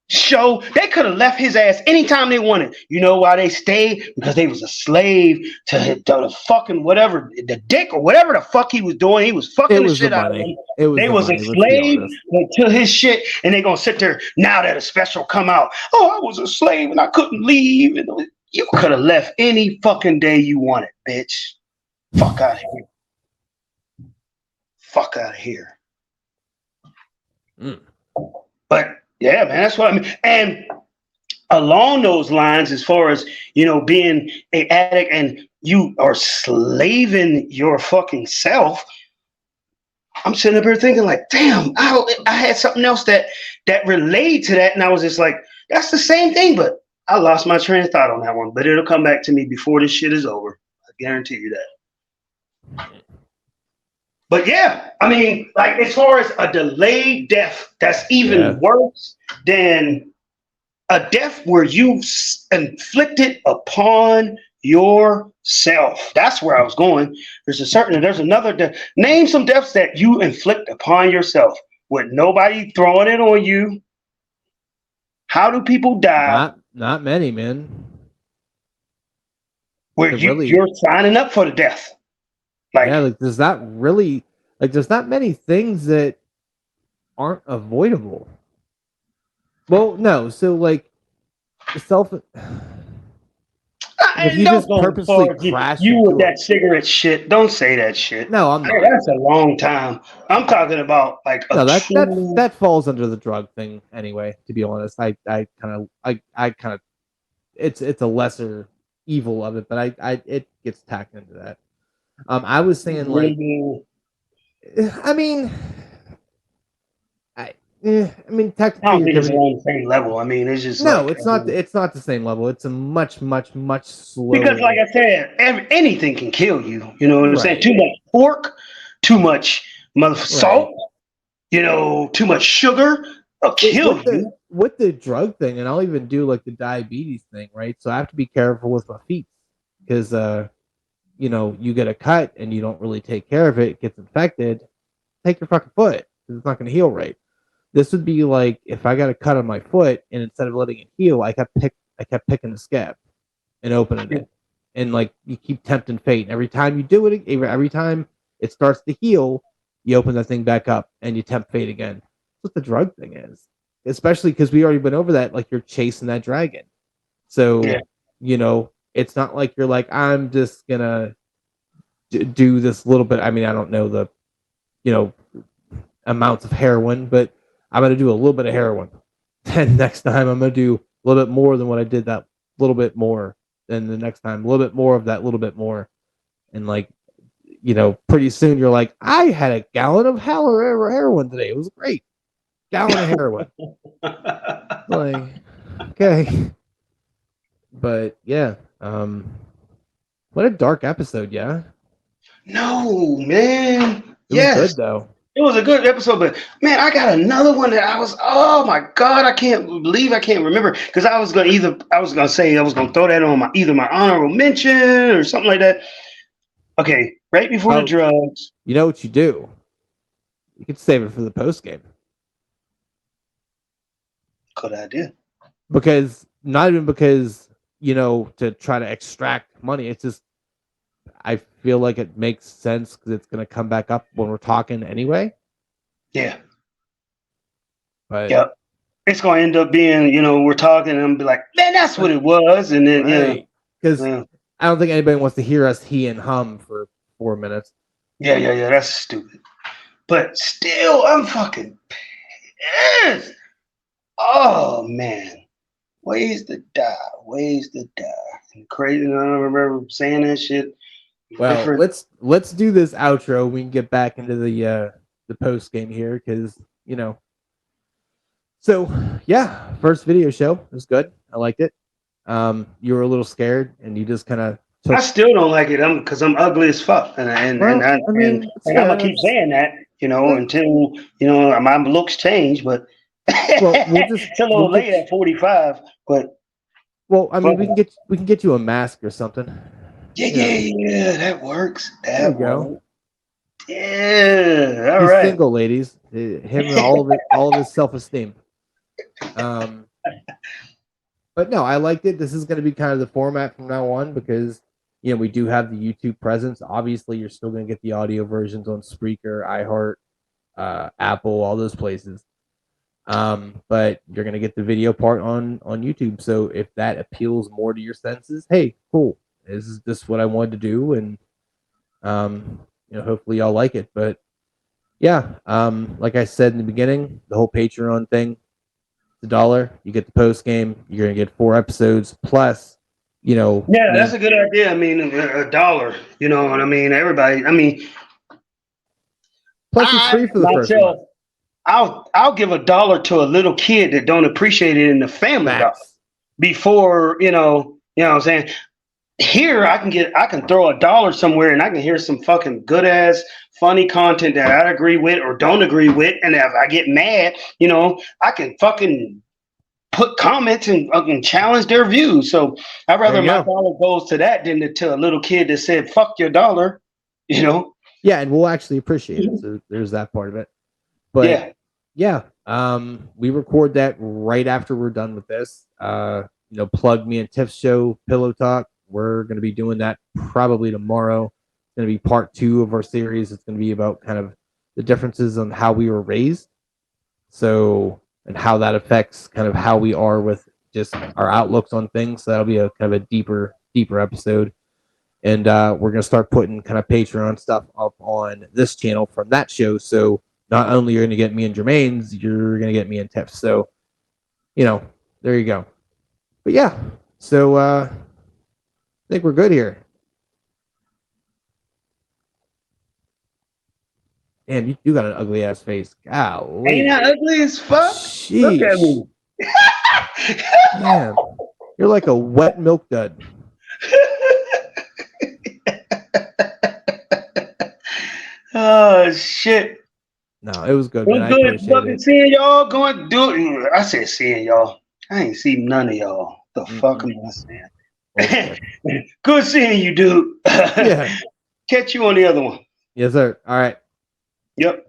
show, they could have left his ass anytime they wanted. You know why they stayed? Because they was a slave to the fucking whatever, the dick or whatever the fuck he was doing. He was fucking the shit out of them. They was a slave to his shit, and they gonna sit there now that a special come out. Oh, I was a slave and I couldn't leave. And you could have left any fucking day you wanted, bitch. Fuck out of here. Fuck out of here. But yeah, man, that's what I mean. And along those lines, as far as, you know, being an addict and you are slaving your fucking self, I'm sitting up here thinking like, damn, I had something else that related to that. And I was just like, that's the same thing, but I lost my train of thought on that one. But it'll come back to me before this shit is over. I guarantee you that. But yeah, I mean, like as far as a delayed death, that's even worse than a death where you inflicted upon yourself. That's where I was going. There's another death. Name some deaths that you inflict upon yourself with nobody throwing it on you. How do people die? Not many, man. Where you're signing up for the death. Like there's not many things that aren't avoidable. Well, no, so like if you just purposely crash you with that cigarette shit, don't say that shit. No, I'm not. That's a long time. I'm talking about like that falls under the drug thing anyway, to be honest. I kind of it's a lesser evil of it, but it gets tacked into that. I was saying like, I mean, technically, I don't think it's on the same level. I mean, it's just it's not. It's not the same level. It's a much slower. Because, like I said, anything can kill you. You know what I'm saying? Too much pork, too much salt. You know, too much sugar will kill you. With the drug thing, and I'll even do like the diabetes thing, right? So I have to be careful with my feet because you know, you get a cut and you don't really take care of it, it gets infected, take your fucking foot because it's not going to heal right. This would be like if I got a cut on my foot and instead of letting it heal, I kept picking the scab and opening it. And like you keep tempting fate. And every time you do it, every time it starts to heal. You open that thing back up and you tempt fate again. That's what the drug thing is. Especially because we already went over that, like you're chasing that dragon. So, Yeah. you know, it's not like you're like, I'm just gonna do this little bit. I mean, I don't know the, you know, amounts of heroin, but I'm gonna do a little bit of heroin. Then next time I'm gonna do a little bit more than what I did that little bit more. Then the next time, a little bit more of that little bit more. And like, you know, pretty soon you're like, I had a gallon of heroin today. It was great. Gallon of heroin. Like, okay. But yeah, what a dark episode, yeah. No, man. It Yes. was good though. It was a good episode, but man, I got another one that I was, oh my God, I can't believe I can't remember. Because I was gonna throw that on either my honorable mention or something like that. Okay, right before the drugs. You know what you do? You could save it for the post game. Good idea. Because not even because, you know, to try to extract money. It's just I feel like it makes sense because it's going to come back up when we're talking anyway. Yeah. But yep. It's going to end up being, you know, we're talking and be like, man, that's what it was. And then, right. Because I don't think anybody wants to hear us he and hum for 4 minutes. Yeah. That's stupid. But still, I'm fucking pissed. Oh, man. Ways to die. And crazy. I don't remember saying that shit. Well, let's do this outro. We can get back into the post game here because, you know. So yeah, first video show. It was good. I liked it. You were a little scared and you just kind of I still don't like it. Because I'm ugly as fuck. And I'm gonna keep saying that, you know, until, you know, my looks change, but well, it's a little late at 45, but well, I mean, we can get you a mask or something. Yeah, that works. There you go. Yeah, all He's right. single, ladies. Him and all of his self-esteem. But no, I liked it. This is going to be kind of the format from now on because, you know, we do have the YouTube presence. Obviously, you're still going to get the audio versions on Spreaker, iHeart, Apple, all those places. But you're going to get the video part on YouTube. So if that appeals more to your senses, hey, cool. This is just what I wanted to do, and you know, hopefully y'all like it. But yeah, like I said in the beginning, the whole Patreon thing, it's $1. You get the post game. You're gonna get 4 episodes plus, you know. Yeah, that's a good idea. I mean, $1. You know what I mean? Everybody. I mean, plus it's free for the first month. I'll give $1 to a little kid that don't appreciate it in the family before you know what I'm saying. Here I can throw $1 somewhere and I can hear some fucking good ass funny content that I agree with or don't agree with, and if I get mad, you know, I can fucking put comments and challenge their views. So I'd rather my dollar goes to that than to a little kid that said fuck your dollar, you know. Yeah, and we'll actually appreciate it. So there's that part of it. But yeah, we record that right after we're done with this. You know, plug me and Tiff's show, Pillow Talk. We're going to be doing that probably tomorrow. It's going to be part 2 of our series. It's going to be about kind of the differences on how we were raised. So, and how that affects kind of how we are with just our outlooks on things. So that'll be a kind of a deeper episode. And we're going to start putting kind of Patreon stuff up on this channel from that show. So not only are you going to get me and Jermaine's, you're going to get me and Tiff. So, you know, there you go. But yeah, so I think we're good here. Damn, you got an ugly ass face. Golly. Ain't I ugly as fuck? Sheesh. Look at me. Man, you're like a wet milk dud. Oh shit. No, it was good. It was good fucking seeing y'all going do it. I said seeing y'all. I ain't seen none of y'all. The fuck am I saying? Okay. Good seeing you, dude. Yeah. Catch you on the other one. Yes, sir. All right. Yep.